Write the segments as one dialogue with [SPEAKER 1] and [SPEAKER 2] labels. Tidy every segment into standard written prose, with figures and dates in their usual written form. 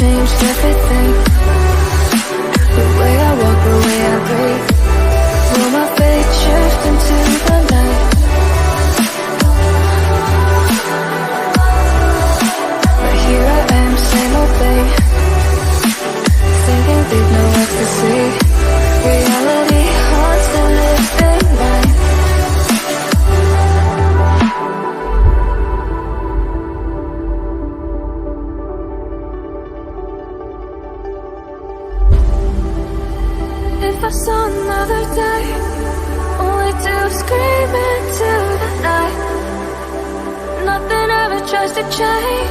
[SPEAKER 1] changed everything. The way I walk, the way I breathe. Will my fate shift into the night? But here I am, same old thing, thinking deep, no ecstasy. Reality haunts the living mind. If I saw another day, only to scream into the night. Nothing ever tries to change,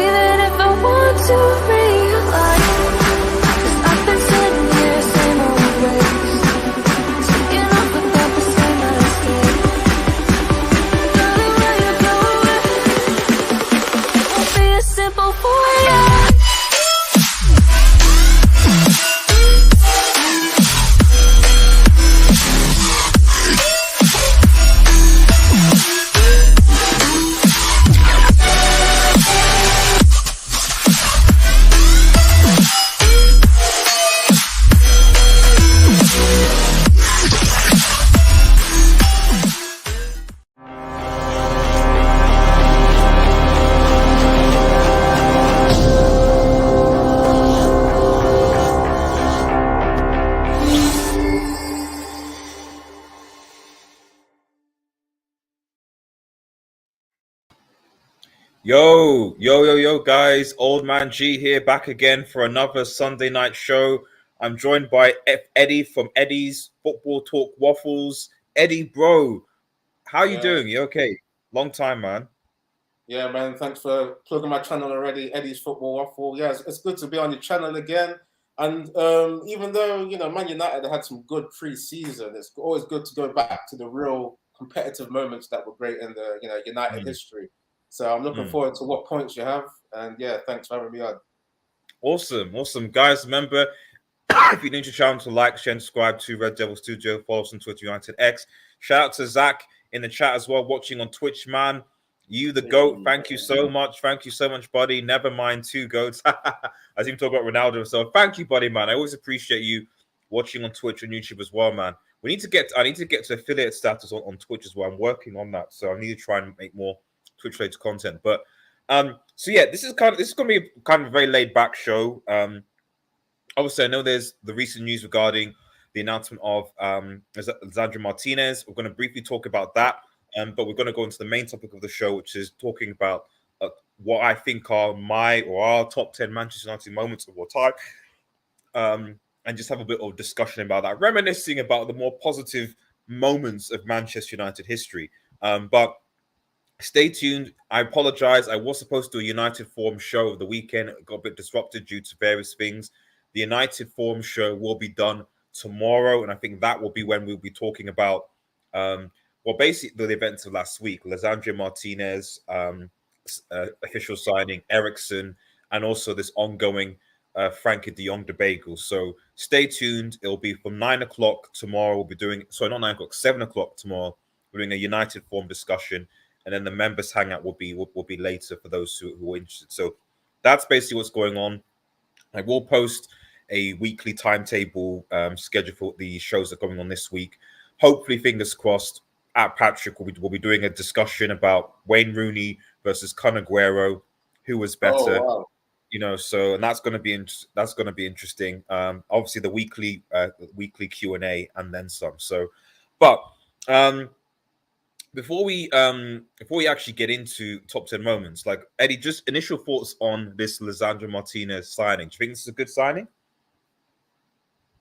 [SPEAKER 1] even if I want to realize. 'Cause I've been sitting here, same old ways, taking off without the same mistake. Darling, when you go away, it won't be as simple for you.
[SPEAKER 2] Yo, guys. Old Man G here, back again for another Sunday night show. I'm joined by Eddie from Eddie's Football Talk Waffles. Eddie, bro, how you doing? You okay? Long time, man.
[SPEAKER 3] Yeah, man. Thanks for plugging my channel already, Eddie's Football Waffle. Yeah, it's good to be on your channel again. And even though, Man United had some good pre-season, it's always good to go back to the real competitive moments that were great in the, United history. So I'm looking forward to what points you have. And yeah, thanks for having me on.
[SPEAKER 2] Awesome. Guys, remember, if you're new to the channel, to like, share, and subscribe to Red Devil Studio. Follow us on Twitter, United X. Shout out to Zach in the chat as well, watching on Twitch, man. You, the GOAT, thank you so much. Thank you so much, buddy. Never mind, 2 GOATs. I was even talking about Ronaldo. So thank you, buddy, man. I always appreciate you watching on Twitch and YouTube as well, man. I need to get to affiliate status on Twitch as well. I'm working on that. So I need to try and make more Twitch-related content. But so yeah, this is going to be kind of a very laid-back show. Obviously, I know there's the recent news regarding the announcement of Lisandro Martinez. We're going to briefly talk about that, but we're going to go into the main topic of the show, which is talking about what I think are our top 10 Manchester United moments of all time, and just have a bit of discussion about that, reminiscing about the more positive moments of Manchester United history. But stay tuned. I apologize. I was supposed to do a United Forum show of the weekend. It got a bit disrupted due to various things. The United Forum show will be done tomorrow, and I think that will be when we'll be talking about, basically the events of last week. Lisandro Martinez, official signing, Eriksen, and also this ongoing Frankie de Jong debate. So stay tuned. It'll be from 9 o'clock tomorrow. We'll be doing, not 9 o'clock, 7 o'clock tomorrow. We're doing a United Forum discussion. And then the members hangout will be later for those who are interested. So that's basically what's going on. I will post a weekly timetable schedule for the shows that are going on this week. Hopefully, fingers crossed, at Patrick will be doing a discussion about Wayne Rooney versus Kun Aguero, who was better.
[SPEAKER 3] Oh, wow.
[SPEAKER 2] So and that's going to be interesting. Obviously, the weekly Q&A and then some. So, but before we actually get into top 10 moments, like Eddie, just initial thoughts on this Lisandro Martinez signing. Do you think this is a good signing?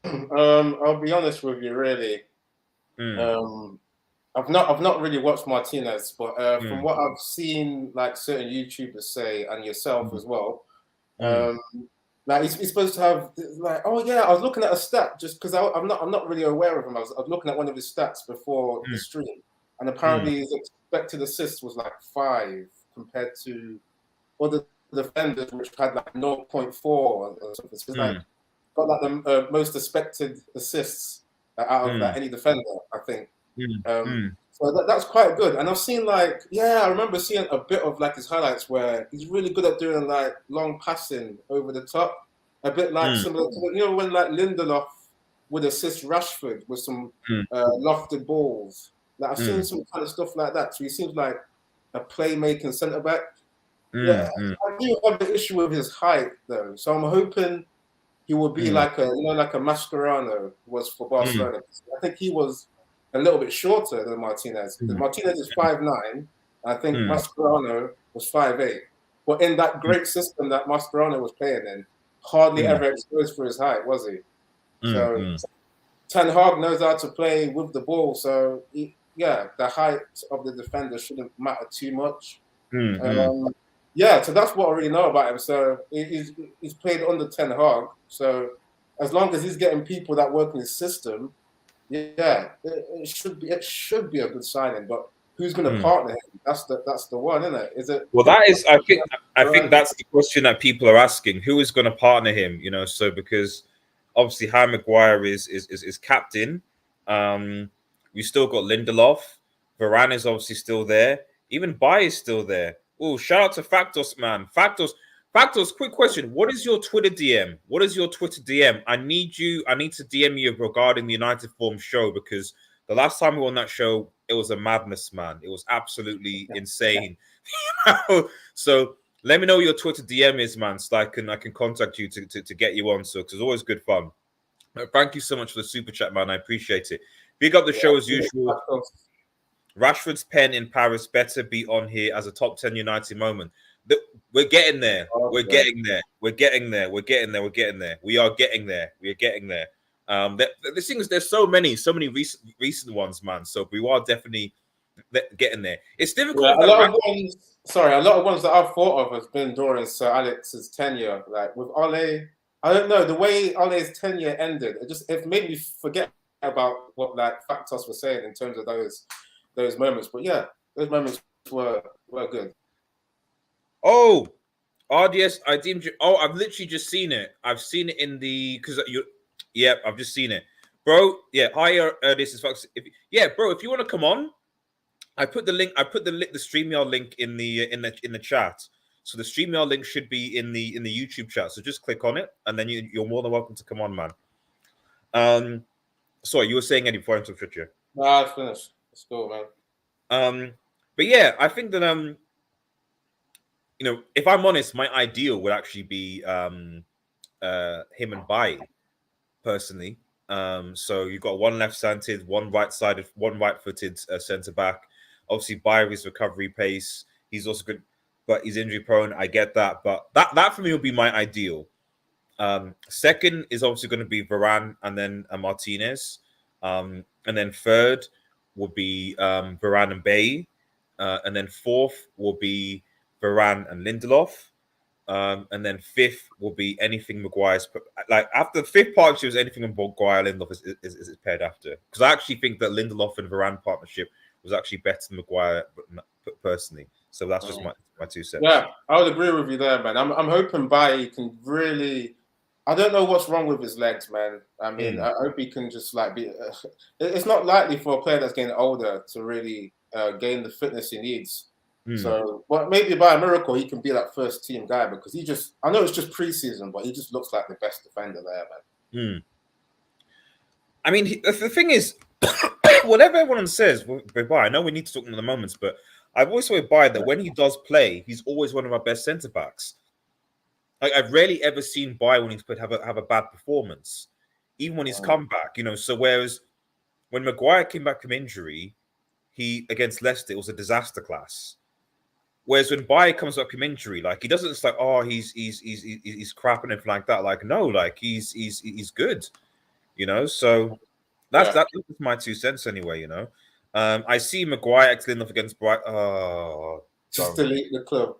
[SPEAKER 3] I'll be honest with you, really. I've not really watched Martinez, but from what I've seen, like certain YouTubers say, and yourself as well, like he's supposed to have like, oh yeah, I was looking at a stat just because I'm not really aware of him. I was looking at one of his stats before the stream. And apparently his expected assist was like 5 compared to other defenders, which had like 0.4 or something. So it's like got like the most expected assists out of like, any defender, I think. So that's quite good. And I've seen I remember seeing a bit of like his highlights where he's really good at doing like long passing over the top, a bit like similar to when like Lindelof would assist Rashford with some lofted balls. Like I've seen some kind of stuff like that. So he seems like a playmaking centre back. Yeah, I do have the issue with his height though. So I'm hoping he will be like like a Mascherano was for Barcelona. I think he was a little bit shorter than Martinez. Because Martinez is 5'9". I think Mascherano was 5'8". But in that great system that Mascherano was playing in, hardly ever exposed for his height, was he? So Ten Hag knows how to play with the ball. So the height of the defender shouldn't matter too much. So that's what I really know about him. So he's played under Ten Hag. So as long as he's getting people that work in his system, it should be a good signing. But who's going to partner him? That's the one, isn't it? Is it?
[SPEAKER 2] Well, that is. I think that's the question that people are asking. Who is going to partner him? So because obviously Harry Maguire is captain. We still got Lindelof. Varane is obviously still there. Even Baye is still there. Oh, shout out to Factos, man. Factos, quick question. What is your Twitter DM? What is your Twitter DM? I need to DM you regarding the United Form show, because the last time we were on that show, it was a madness, man. It was absolutely insane. So let me know what your Twitter DM is, man, so I can contact you to get you on. So, because it's always good fun. Thank you so much for the super chat, man. I appreciate it. Big up the show as usual. Rashford's pen in Paris better be on here as a top 10 United moment. We're getting there. We're getting there. We are getting there. We are getting there. The thing is, there's so many recent ones, man. So we are definitely getting there. It's difficult.
[SPEAKER 3] Yeah, a lot of ones that I've thought of has been during Sir Alex's tenure. Like with Ole, I don't know, the way Ole's tenure ended, it made me forget about what like Factos was saying in terms of those moments. But yeah, those moments were good.
[SPEAKER 2] Oh, RDS, I deemed you. Oh, I've literally just seen it. I've seen it in the I've just seen it, bro. Yeah, hi, this is Fox. Bro, if you want to come on, I put the link. I put the StreamYard link in the chat. So the StreamYard link should be in the YouTube chat. So just click on it, and then you're more than welcome to come on, man. Sorry, you were saying anything before I interrupted you?
[SPEAKER 3] No, I finished. Let's go, man.
[SPEAKER 2] But yeah, I think that if I'm honest, my ideal would actually be him and Baye, personally. So you've got one left-handed, one right-sided, one right-footed centre back. Obviously, Baye, his recovery pace, he's also good, but he's injury-prone. I get that, but that for me would be my ideal. Second is obviously going to be Varane and then Martinez, and then third will be Varane and Baye, and then fourth will be Varane and Lindelof. And then fifth will be anything Maguire's. Like after the fifth partnership is anything Maguire Lindelof is paired after. Because I actually think that Lindelof and Varane partnership was actually better than Maguire, personally. So that's just my 2 cents.
[SPEAKER 3] Yeah, I would agree with you there, man. I'm hoping Baye can really. I don't know what's wrong with his legs, man. I mean, I hope he can just like be. It's not likely for a player that's getting older to really gain the fitness he needs. So, but maybe by a miracle he can be that first team guy, because I know it's just preseason, but he just looks like the best defender there, man.
[SPEAKER 2] I mean, the thing is, whatever everyone says, I know we need to talk in the moments, but I've always thought by that when he does play, he's always one of our best centre backs. Like I've rarely ever seen Baye when he's played have a bad performance, even when he's come back. So whereas when Maguire came back from injury, he against Leicester, it was a disaster class. Whereas when Baye comes back from injury, like he doesn't. It's like he's crap and everything like that. Like no, like he's good. So that's my 2 cents anyway. I see Maguire excellent enough against Brighton. Oh,
[SPEAKER 3] just delete the club.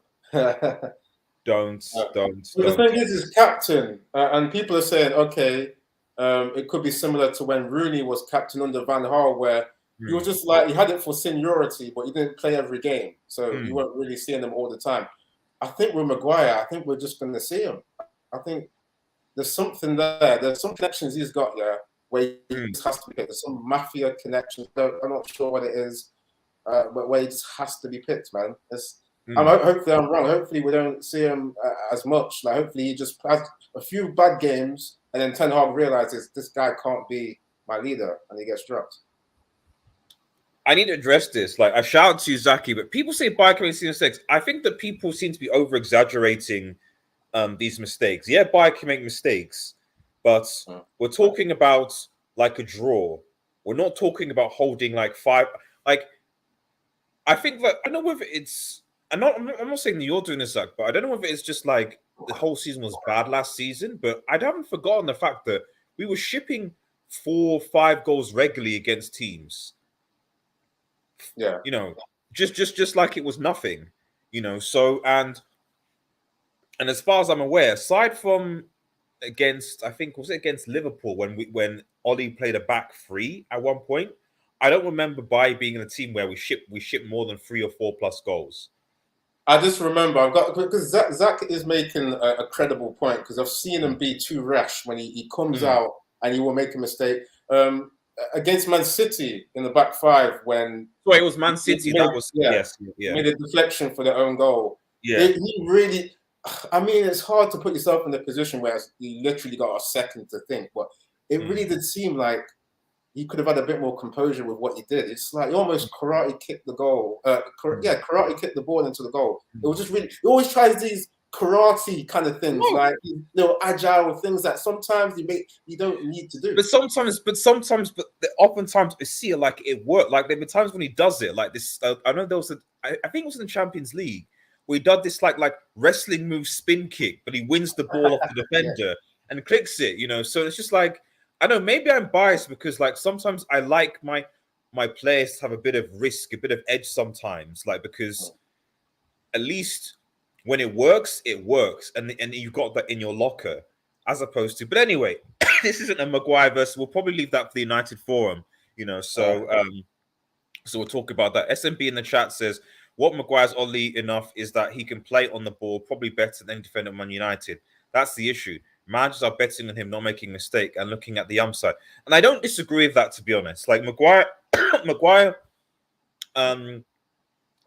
[SPEAKER 2] Don't.
[SPEAKER 3] The thing is captain, and people are saying, okay, it could be similar to when Rooney was captain under Van Gaal, where he was just like, he had it for seniority, but he didn't play every game. So you weren't really seeing them all the time. I think with Maguire, we're just going to see him. I think there's something there. There's some connections he's got there where he just has to get. There's some mafia connections. I'm not sure what it is. where he just has to be picked, man. Hopefully I'm wrong. Hopefully we don't see him as much. Like hopefully he just has a few bad games, and then Ten Hag realizes this guy can't be my leader, and he gets dropped.
[SPEAKER 2] I need to address this. Like, I shout out to you, Zaki, but people say Bayern can make mistakes. I think that people seem to be over-exaggerating these mistakes. Yeah, Bayern can make mistakes, but we're talking about like a draw. We're not talking about holding like 5. Like, I think that I don't know whether it's. I'm not saying that you're doing this, Zach, but I don't know if it's just like the whole season was bad last season. But I haven't forgotten the fact that we were shipping 4-5 goals regularly against teams.
[SPEAKER 3] Yeah,
[SPEAKER 2] just like it was nothing, So and as far as I'm aware, aside from against, I think was it against Liverpool when Ollie played a back 3 at one point, I don't remember being in a team where we shipped more than 3 or 4 plus goals.
[SPEAKER 3] I just remember because Zach is making a credible point because I've seen him be too rash when he comes out and he will make a mistake. Against Man City in the back 5 when
[SPEAKER 2] it was Man City
[SPEAKER 3] made a deflection for their own goal.
[SPEAKER 2] Yeah,
[SPEAKER 3] he really. I mean, it's hard to put yourself in the position where you literally got a second to think, but it really did seem like he could have had a bit more composure with what he did. It's like he almost karate kicked the goal. Karate kicked the ball into the goal. It was just really. He always tries these karate kind of things, like little agile things that sometimes you don't need to do.
[SPEAKER 2] But oftentimes I see it like it worked. Like there were times when he does it, like this. I know there was I think it was in the Champions League where he did this like wrestling move spin kick, but he wins the ball off the defender and clicks it. So it's just like I don't know. Maybe I'm biased because like sometimes I like my players to have a bit of risk, a bit of edge sometimes, like because at least. When it works, and you've got that in your locker, as opposed to. But anyway, this isn't a Maguire versus. We'll probably leave that for the United Forum, So, so we'll talk about that. SMB in the chat says what Maguire's oddly enough is that he can play on the ball probably better than any defender at Man United. That's the issue. Managers are betting on him not making a mistake and looking at the upside, and I don't disagree with that, to be honest. Like Maguire,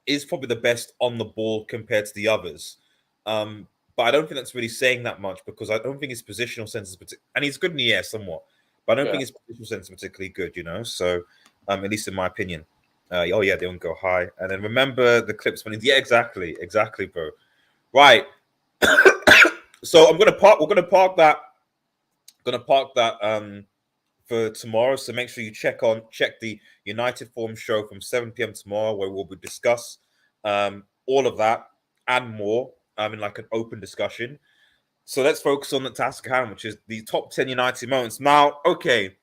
[SPEAKER 2] is probably the best on the ball compared to the others. But I don't think that's really saying that much because I don't think his positional sense is and he's good in the air somewhat, but I don't think his positional sense is particularly good, So at least in my opinion. They don't go high. And then remember the clips when exactly, bro. Right. So we're gonna park that for tomorrow. So make sure you check the United Forum show from 7 p.m. tomorrow, where we'll discuss all of that and more in like an open discussion. So let's focus on the task at hand, which is the top 10 United moments. Now, okay,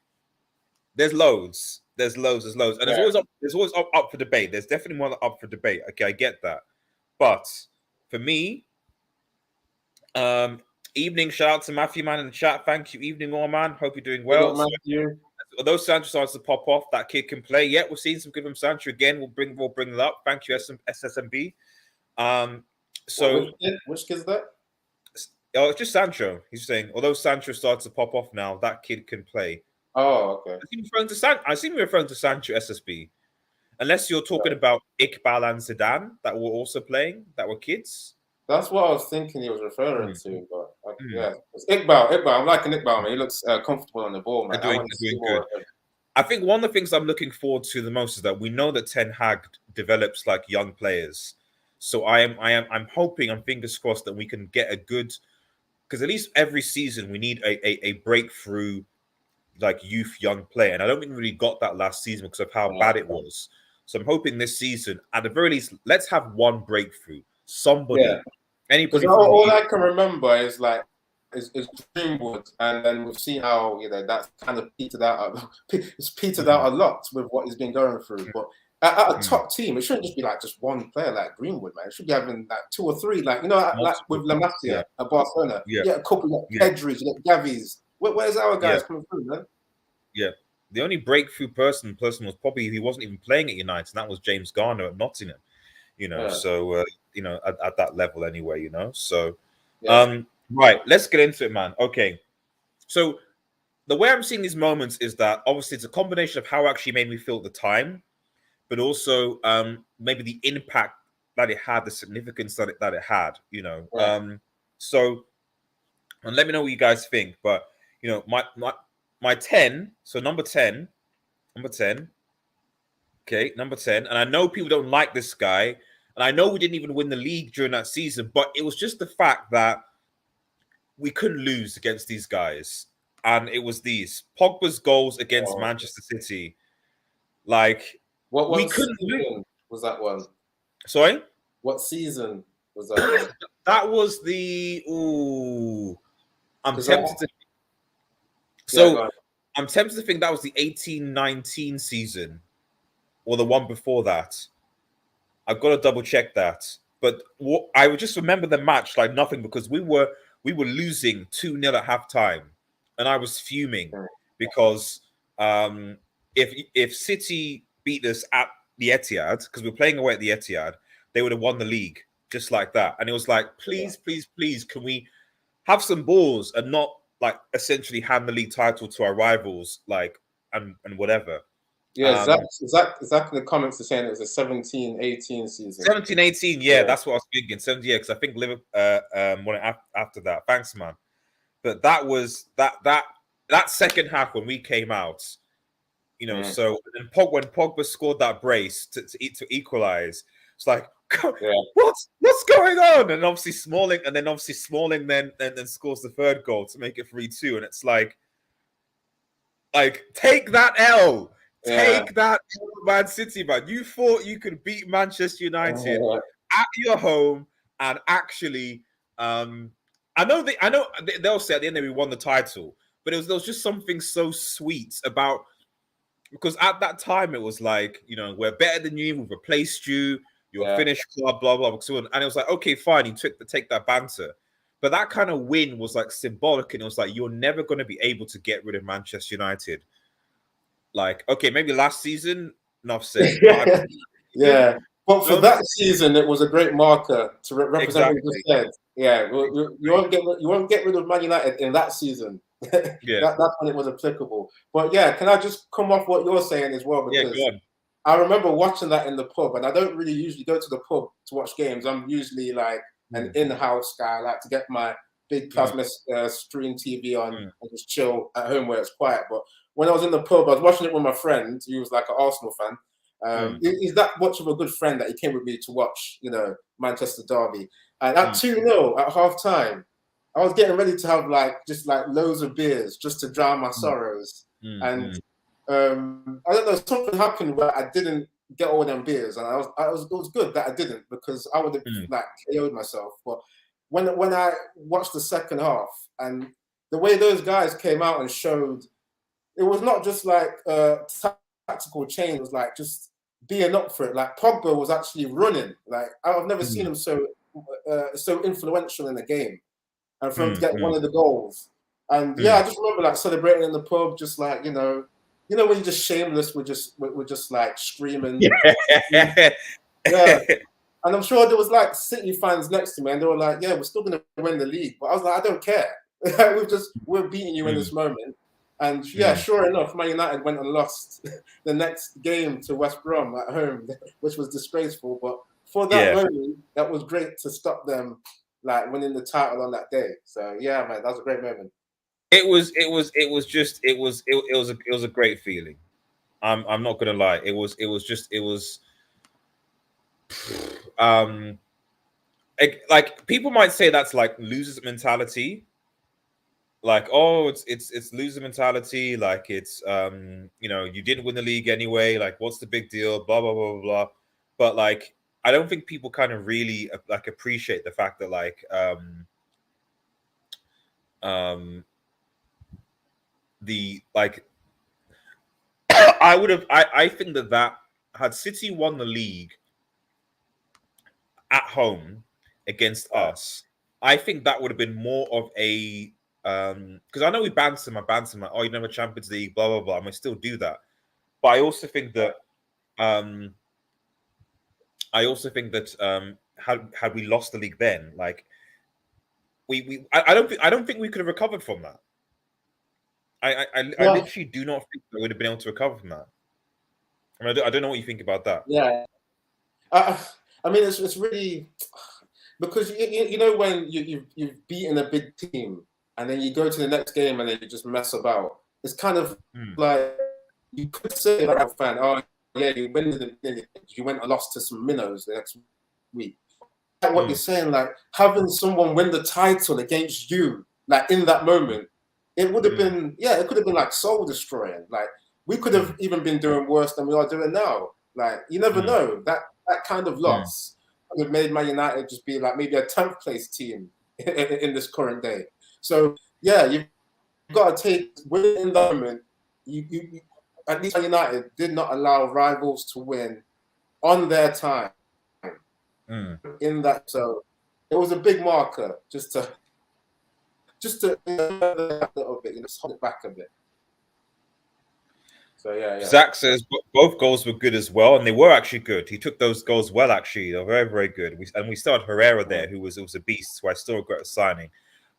[SPEAKER 2] there's loads, and there's always up for debate. There's definitely more up for debate. Okay, I get that, but for me, evening, shout out to Matthew Man in the chat. Thank you, evening, all man. Hope you're doing well.
[SPEAKER 3] Matthew.
[SPEAKER 2] Although Sancho starts to pop off, that kid can play. Yeah, we're seeing some good from Sancho again. We'll bring it up. Thank you, SSMB. So
[SPEAKER 3] which kid's that?
[SPEAKER 2] Oh, it's just Sancho. He's saying, although Sancho starts to pop off now, that kid can play.
[SPEAKER 3] Oh, okay.
[SPEAKER 2] I seem you're referring to Sancho SSB. Unless you're talking about Iqbal and Zidane that were also playing, that were kids.
[SPEAKER 3] That's what I was thinking he was referring to, but yeah, it's Iqbal. I'm liking Iqbal, man. He looks comfortable on the ball, man.
[SPEAKER 2] Doing good. I think one of the things I'm looking forward to the most is that we know that Ten Hag develops like young players. So I'm hoping, I'm fingers crossed that we can get a good, because at least every season we need a breakthrough like youth young player, and I don't think we really got that last season because of how bad it was. So I'm hoping this season, at the very least, let's have one breakthrough. Somebody, anybody.
[SPEAKER 3] All I can remember is Greenwood, and then we've seen how that's kind of petered out. It's petered out a lot with what he's been going through. But at a top team, it shouldn't just be like just one player like Greenwood, man. It should be having like 2 or 3, like with La Masia at Barcelona. A couple of Pedris, Gavis. Where's our guys coming through, man? Yeah.
[SPEAKER 2] The only breakthrough person was probably he wasn't even playing at United, and that was James Garner at Nottingham. So at that level anyway, So right, let's get into it, man. Okay. So the way I'm seeing these moments is that obviously it's a combination of how it actually made me feel at the time, but also maybe the impact that it had, the significance that it had, you know.
[SPEAKER 3] Yeah.
[SPEAKER 2] So, and let me know what you guys think. But you know, my 10, so number 10, okay, number 10, and I know people don't like this guy, and I know we didn't even win the league during that season, but it was just the fact that we couldn't lose against these guys, and it was these Pogba's goals against
[SPEAKER 3] Oh.
[SPEAKER 2] Manchester City. Like we
[SPEAKER 3] What
[SPEAKER 2] couldn't lose.
[SPEAKER 3] season was that one?
[SPEAKER 2] Sorry,
[SPEAKER 3] What season was that one?
[SPEAKER 2] that was the. Ooh, I'm
[SPEAKER 3] 'Cause
[SPEAKER 2] tempted to.
[SPEAKER 3] yeah, go
[SPEAKER 2] So
[SPEAKER 3] on.
[SPEAKER 2] I'm tempted to think that was the 18-19 season, or the one before that. I've got to double check that. But what, I would just remember the match like nothing because we were losing 2-0 at halftime, and I was fuming because if City beat us at the Etihad, because we're playing away at the Etihad, they would have won the league just like that. And it was like, please, please, please, can we have some balls and not like essentially hand the league title to our rivals, like and whatever.
[SPEAKER 3] Yeah, Zach in the comments is saying it was a 17-18 season.
[SPEAKER 2] 17-18, yeah, that's what I was thinking. 70, yeah, because I think Liverpool won it after that. Thanks, man. But that was that second half when we came out, you know. So and when Pogba scored that brace to equalize, it's like, what's going on? And obviously Smalling, then scores the third goal to make it 3-2, and it's like take that L. Take that, Man City, man. You thought you could beat Manchester United at your home, and actually, I know they'll say at the end that we won the title, but there was just something so sweet about, because at that time it was like, you know, we're better than you, we've replaced you, you're a Finnish club, blah blah blah. And it was like, okay, fine, you take that banter. But that kind of win was like symbolic, and it was like, you're never going to be able to get rid of Manchester United. Like, okay, maybe last season, enough said.
[SPEAKER 3] Yeah. But for that season, it was a great marker to represent what you said. Yeah, you won't get rid of Man United in that season. That's when it was applicable. But yeah, can I just come off what you're saying as well? Because I remember watching that in the pub, and I don't really usually go to the pub to watch games. I'm usually like an in-house guy. I like to get my big plasma screen TV on and just chill at home where it's quiet. But when I was in the pub, I was watching it with my friend, who was like an Arsenal fan. He's that much of a good friend that he came with me to watch, you know, Manchester Derby. And at 2-0 at half time, I was getting ready to have just loads of beers just to drown my sorrows. And I don't know, something happened where I didn't get all them beers, and it was good that I didn't, because I would have KO'd myself. But when I watched the second half, and the way those guys came out and showed, it was not just like tactical change, it was like just being up for it. Like Pogba was actually running. Like I've never seen him so influential in a game, and for him to get one of the goals. And I just remember like celebrating in the pub, just like you know when you're just shameless, we're just like screaming. And I'm sure there was like City fans next to me, and they were like, "Yeah, we're still gonna win the league." But I was like, I don't care. We're beating you in this moment. And sure enough, Man United went and lost the next game to West Brom at home, which was disgraceful. But for that moment, that was great to stop them like winning the title on that day. So yeah, man, that was a great moment.
[SPEAKER 2] It was a great feeling. I'm not gonna lie. It was like people might say that's like losers mentality. Like, oh, it's loser mentality. Like it's you know, you didn't win the league anyway. Like, what's the big deal? Blah blah blah blah blah. But like, I don't think people kind of really like appreciate the fact that like the like I think that had City won the league at home against us, I think that would have been more of a because I know we banter him, like, oh, you never Champions League, blah blah blah. I might still do that, but I also think that had we lost the league then, like I don't think we could have recovered from that. I literally do not think we would have been able to recover from that. I mean, I don't know what you think about that.
[SPEAKER 3] Yeah. I mean, it's really because you know when you've beaten a big team and then you go to the next game and then you just mess about. It's kind of like you could say like a fan, oh yeah, you went and lost to some minnows the next week. Like what you're saying, like having someone win the title against you, like in that moment, it would have been it could have been like soul destroying. Like we could have even been doing worse than we are doing now. Like you never know that kind of loss would have made Man United just be like maybe a 10th place team in this current day. So yeah, you've got to take win in the moment. You at least Man United did not allow rivals to win on their time. In that, so it was a big marker just to a little bit, just hold it back a bit. So yeah.
[SPEAKER 2] Zach says both goals were good as well, and they were actually good. He took those goals well, actually. They're very, very good. We still had Herrera there, who was a beast, who I still regret signing.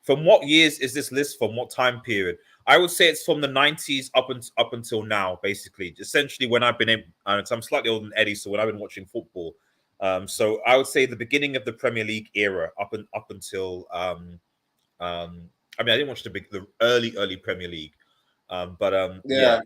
[SPEAKER 2] From what years is this list? From what time period? I would say it's from the 90s up until now, basically. Essentially, when I've been in, so I'm slightly older than Eddie, so when I've been watching football. So I would say the beginning of the Premier League era up until I mean, I didn't watch the early Premier League. But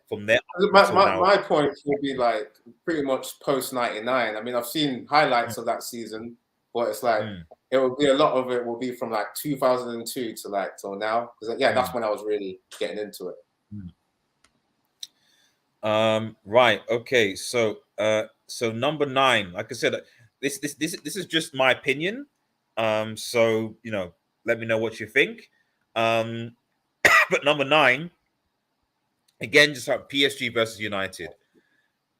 [SPEAKER 2] from there,
[SPEAKER 3] my point will be like pretty much post 99. I mean, I've seen highlights of that season, but it's like it will be a lot of it will be from like 2002 to like till now, because that's when I was really getting into it.
[SPEAKER 2] Right. Okay. So number 9, like I said, this is just my opinion. So let me know what you think. But number 9. Again, just like PSG versus United.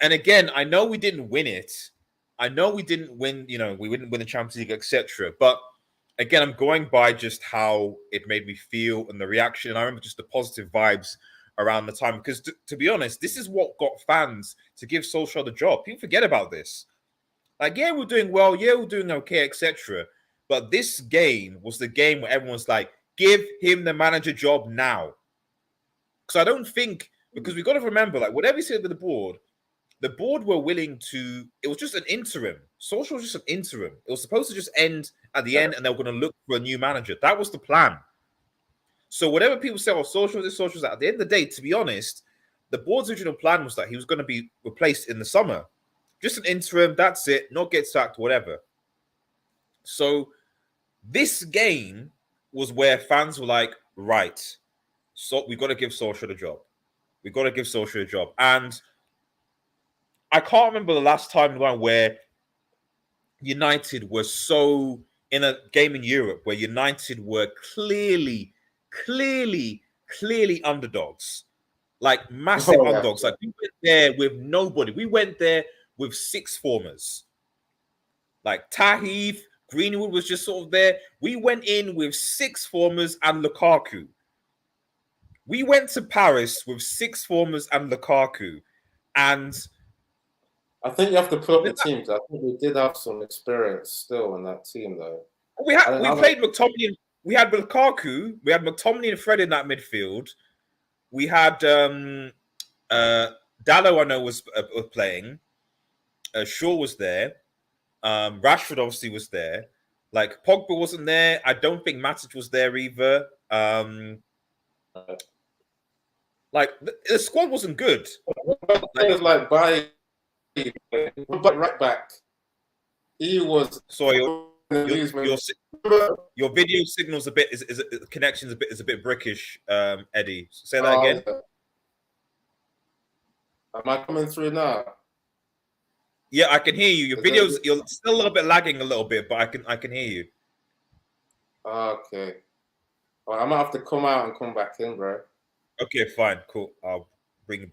[SPEAKER 2] And again, I know we didn't win it. I know we didn't win, we didn't win the Champions League, etc. But again, I'm going by just how it made me feel and the reaction. And I remember just the positive vibes around the time. Because to be honest, this is what got fans to give Solskjaer the job. People forget about this. Like, yeah, we're doing well. Yeah, we're doing okay, etc. But this game was the game where everyone's like, give him the manager job now. So I don't think, because we've got to remember, like, whatever you said with the board were willing to, it was just an interim. Solskjaer was just an interim. It was supposed to just end at the end and they were going to look for a new manager. That was the plan. So whatever people say, oh, Solskjaer this, Solskjaer that, at the end of the day, to be honest, the board's original plan was that he was going to be replaced in the summer. Just an interim, that's it, not get sacked, whatever. So this game was where fans were like, right, so we've got to give Solskjaer the job. We've got to give Solskjaer a job. And I can't remember the last time where United were so in a game in Europe where United were clearly underdogs. Like massive underdogs. Like we went there with nobody. We went there with 6 formers. Like Tahith, Greenwood was just sort of there. We went in with 6 formers and Lukaku. We went to Paris with 6 formers and Lukaku, and
[SPEAKER 3] I think you have to put up the teams. I think we did have some experience still in that team, though.
[SPEAKER 2] We played McTominay. We had Lukaku. We had McTominay and Fred in that midfield. We had Dallo. I know was playing. Shaw was there. Rashford obviously was there. Like Pogba wasn't there. I don't think Matic was there either. Like the squad wasn't good.
[SPEAKER 3] Like by right back, he was.
[SPEAKER 2] Sorry, your video signal's a bit connection's a bit brickish, Eddie. Say that again.
[SPEAKER 3] Am I coming through now?
[SPEAKER 2] Yeah, I can hear you. Your videos, you're still a little bit lagging a little bit, but I can hear you.
[SPEAKER 3] Okay. Well, I'm gonna have to come out and come back in, bro.
[SPEAKER 2] Okay, fine, cool. I'll bring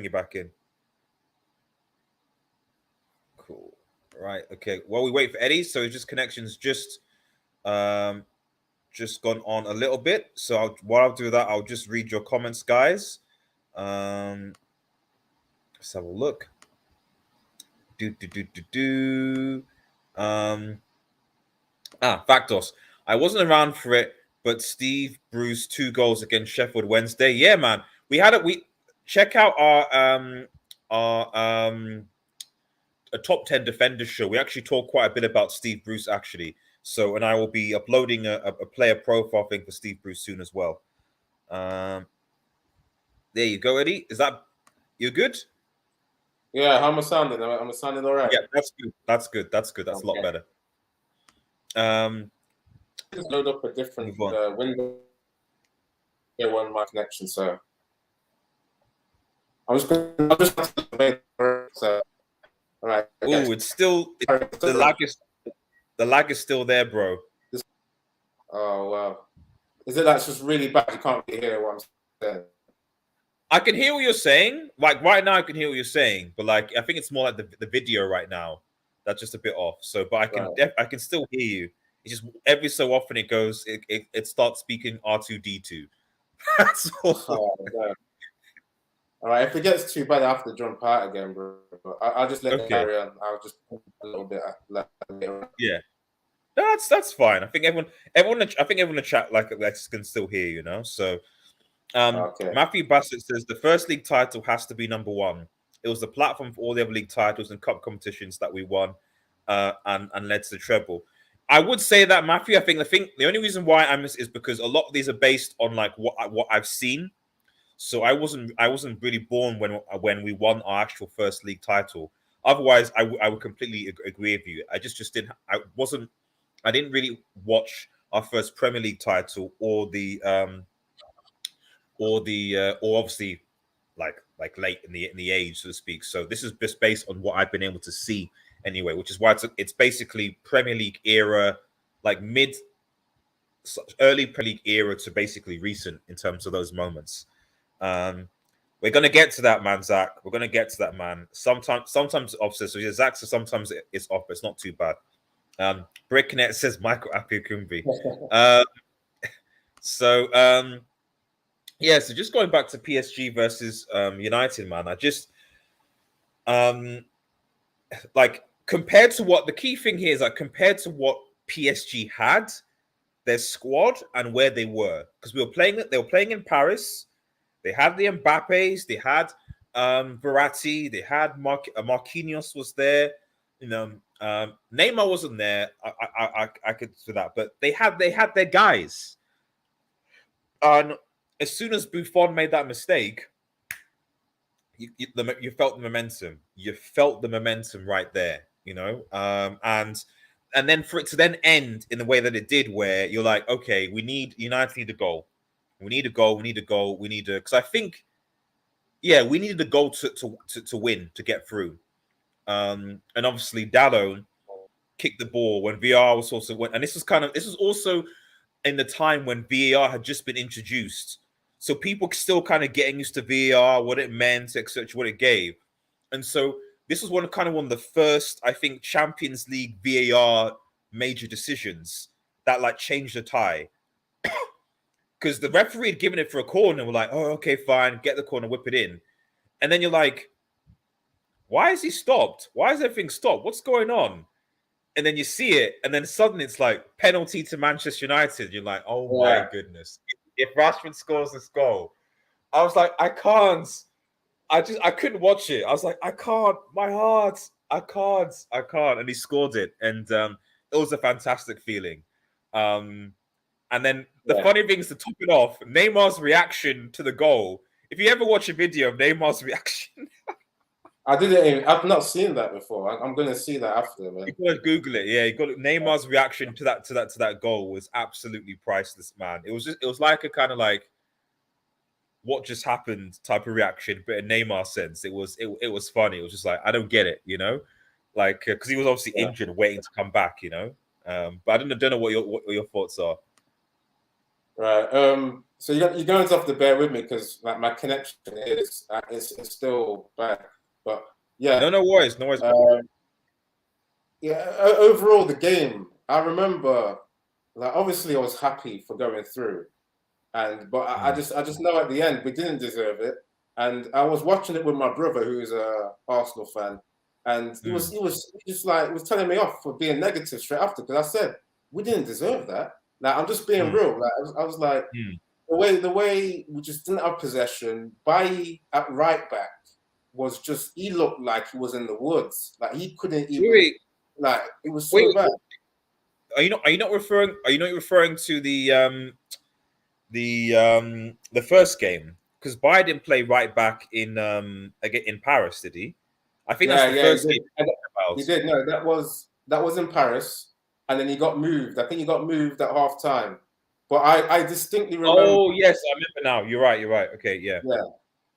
[SPEAKER 2] you back in. Cool. Right. Okay. While we wait for Eddie, so his connection's just gone on a little bit. So while I'll do that, I'll just read your comments, guys. Let's have a look. Factos. I wasn't around for it, but Steve Bruce 2 goals against Sheffield Wednesday. Yeah, man. We had it. We check out our our a top 10 defenders show. We actually talk quite a bit about Steve Bruce, actually. So, and I will be uploading a player profile thing for Steve Bruce soon as well. There you go, Eddie. Is that you good?
[SPEAKER 3] Yeah, how am I sounding? Am I sounding all right?
[SPEAKER 2] Yeah, that's good. That's good. That's good. That's a lot better.
[SPEAKER 3] Just load up a different window on my connection, so I'm just going to so all right.
[SPEAKER 2] Oh, it's still the lag is still there, bro.
[SPEAKER 3] Oh wow. Is it that's just really bad? You can't really hear what I'm saying.
[SPEAKER 2] I can hear what you're saying. Like right now, I can hear what you're saying, but like I think it's more like the video right now that's just a bit off. So, but I can still hear you. It's just every so often it goes, it starts speaking R2D2. That's all.
[SPEAKER 3] Oh, all right, if it gets too bad, I have to jump out again, bro. But I'll just let it carry on. I'll just put a little bit later.
[SPEAKER 2] Yeah, that's fine. I think everyone in the chat like can still hear you know. So, Matthew Bassett says the first league title has to be number one. It was the platform for all the other league titles and cup competitions that we won, and led to the treble. I would say that, Matthew. I think the only reason why I miss is because a lot of these are based on like what I've seen. So I wasn't really born when we won our actual first league title. Otherwise, I would completely agree with you. I just didn't. I didn't really watch our first Premier League title or obviously like late in the age, so to speak. So this is just based on what I've been able to see anyway, which is why it's basically Premier League era, like early Premier League era to basically recent in terms of those moments. We're gonna get to that, man, Zach. We're gonna get to that, man. Sometimes it's opposite. So yeah, Zach says sometimes it's off, but it's not too bad. Bricknet says Michael Apiakumbi. Yeah, so just going back to PSG versus United, man. I just like compared to what the key thing here is, like compared to what PSG had, their squad and where they were, because they were playing in Paris. They had the Mbappes, they had Verratti, they had Marquinhos was there. You know, Neymar wasn't there. I could do that, but they had their guys. And as soon as Buffon made that mistake, you felt the momentum. You felt the momentum right there, you know. And then for it to then end in the way that it did, where you're like, okay, United need a goal. We need a goal. Because I think, yeah, we needed a goal to win, to get through. And obviously Dalot kicked the ball when VAR was also and this was also in the time when VAR had just been introduced. So people still kind of getting used to VAR, what it meant, etc., what it gave. And so this was one of the first, I think, Champions League VAR major decisions that like changed the tie. Because the referee had given it for a corner, we're like, oh, okay, fine, get the corner, whip it in. And then you're like, why is he stopped? Why is everything stopped? What's going on? And then you see it, and then suddenly it's like penalty to Manchester United. You're like, oh my goodness. If Rashford scores this goal, I was like, I can't. I couldn't watch it. I was like, I can't. My heart. I can't. And he scored it. And it was a fantastic feeling. And then the funny thing is, to top it off, Neymar's reaction to the goal. If you ever watch a video of Neymar's reaction,
[SPEAKER 3] I've not seen that before. I'm going to see that after, man.
[SPEAKER 2] You got to Google it. Yeah, Neymar's reaction to that goal was absolutely priceless, man. It was like a kind of like what just happened type of reaction, but in Neymar sense, it was funny. It was just like, I don't get it, you know, like because he was obviously injured, waiting to come back, you know. But I don't know what your thoughts are.
[SPEAKER 3] Right. So you're going to have to bear with me because like my connection is still bad. But yeah.
[SPEAKER 2] No worries.
[SPEAKER 3] Overall, the game, I remember, like obviously I was happy for going through, but I just know at the end we didn't deserve it. And I was watching it with my brother, who is a Arsenal fan, and he was telling me off for being negative straight after, because I said we didn't deserve that. Like I'm just being real. Like I was like the way we just didn't have possession. Bailly at right back was just, he looked like he was in the woods. Like he couldn't even,
[SPEAKER 2] Wait,
[SPEAKER 3] like it was so bad.
[SPEAKER 2] Are you not referring to the first game? Because Bayer didn't play right back again in Paris, did he? I think that's the first game.
[SPEAKER 3] He did. No, that was in Paris, and then he got moved. I think he got moved at half time. But I distinctly remember.
[SPEAKER 2] Oh yes, I remember now. You're right. Okay, yeah.
[SPEAKER 3] Yeah,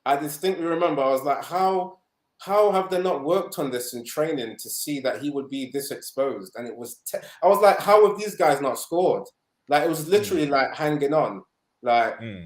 [SPEAKER 3] I distinctly remember. I was like, how have they not worked on this in training to see that he would be this exposed? And it was. I was like, how have these guys not scored? Like it was literally like hanging on. Like, I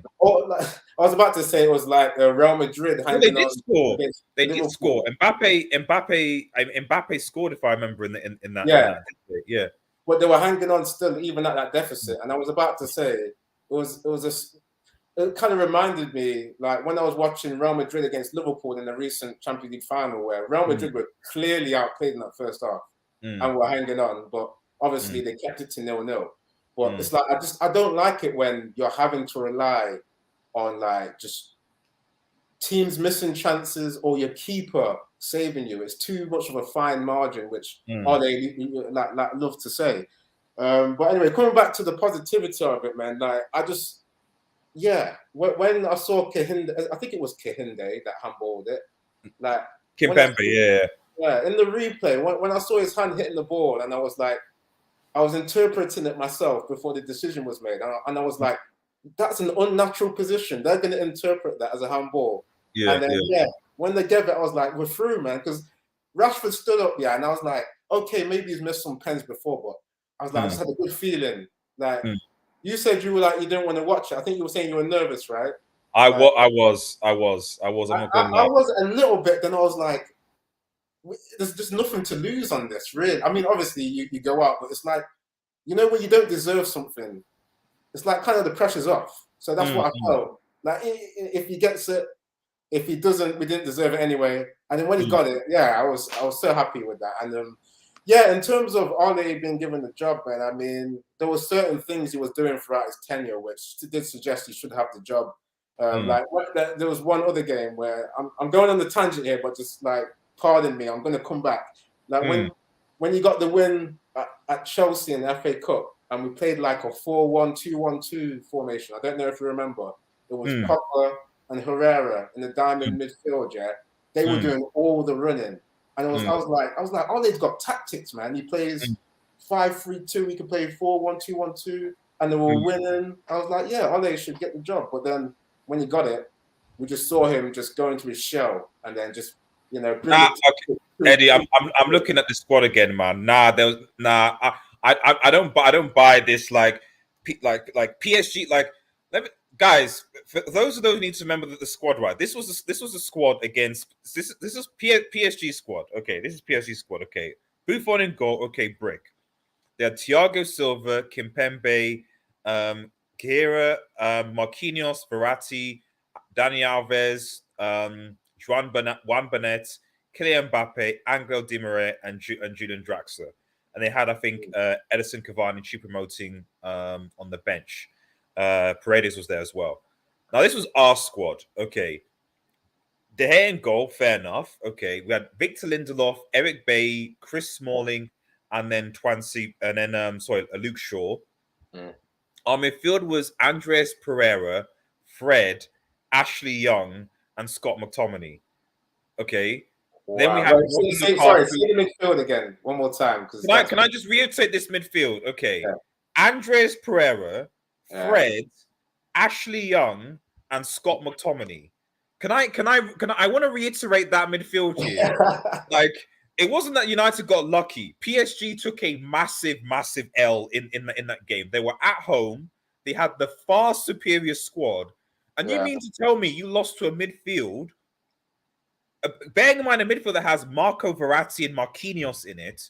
[SPEAKER 3] was about to say it was like Real Madrid hanging on.
[SPEAKER 2] Score. They did score. Mbappe scored, if I remember, in that.
[SPEAKER 3] Yeah.
[SPEAKER 2] Yeah.
[SPEAKER 3] But they were hanging on still, even at that deficit. And I was about to say, it kind of reminded me, like when I was watching Real Madrid against Liverpool in the recent Champions League final, where Real Madrid were clearly outplayed in that first half and were hanging on. But obviously they kept it to 0-0. But it's like, I don't like it when you're having to rely on like just teams missing chances or your keeper saving you. It's too much of a fine margin, which they like love to say. But anyway, coming back to the positivity of it, man, like I just, when I saw Kahinde, I think it was Kahinde that handballed it. Like
[SPEAKER 2] Kimpembe,
[SPEAKER 3] yeah, in the replay, when I saw his hand hitting the ball, and I was like, I was interpreting it myself before the decision was made, and I was like, that's an unnatural position. They're going to interpret that as a handball. Yeah, and then, when they gave it, I was like, we're through, man, because Rashford stood up, and I was like, okay, maybe he's missed some pens before, but I was like, I just had a good feeling. Like, you said you were like, you didn't want to watch it. I think you were saying you were nervous, right?
[SPEAKER 2] I was. I was a
[SPEAKER 3] little bit, then I was like, there's just nothing to lose on this, really. I mean, obviously, you go out, but it's like, you know, when you don't deserve something, it's like kind of the pressure's off. So that's what I felt. Like, if he gets it, if he doesn't, we didn't deserve it anyway. And then when he got it, I was so happy with that. And in terms of Ole being given the job, man, I mean, there were certain things he was doing throughout his tenure which did suggest he should have the job. Like, there was one other game where I'm going on the tangent here, but just like, pardon me, I'm going to come back. Like when you got the win at Chelsea in the FA Cup, and we played like a 4-1-2-1-2 formation. I don't know if you remember. It was Pogba and Herrera in the diamond midfield. Yeah, they were doing all the running, and I was like, Ole's got tactics, man. He plays 5-3-2. He can play 4-1-2-1-2, and they were winning. I was like, yeah, Ole should get the job. But then when he got it, we just saw him just go into his shell, and then just.
[SPEAKER 2] Eddie, I'm looking at the squad again, man. I don't buy this like PSG. Like, guys, for those of those who need to remember that the squad, right? This was a squad against this is PSG squad. Okay, this is PSG squad. Okay, Buffon in goal. Okay, Brick. They had Thiago Silva, Kimpembe, Khera, Marquinhos, Verratti, Dani Alves, Juan Bernat, Kylian Mbappe, Angel Di Maria, and Julian Draxler. And they had, I think, Edison Cavani promoting on the bench. Paredes was there as well. Now, this was our squad. Okay. De Gea in goal, fair enough. Okay. We had Victor Lindelof, Eric Bailly, Chris Smalling, and then Luke Shaw. Our midfield was Andreas Pereira, Fred, Ashley Young, and Scott McTominay. Okay.
[SPEAKER 3] Wow. Then we have say the midfield again one more time.
[SPEAKER 2] Can I just reiterate this midfield? Okay. Yeah. Andreas Pereira, Fred, Ashley Young, and Scott McTominay. I want to reiterate that midfield here. Like, it wasn't that United got lucky. PSG took a massive L in that game. They were at home. They had the far superior squad. And you mean to tell me you lost to a midfield, bearing in mind a midfield that has Marco Verratti and Marquinhos in it,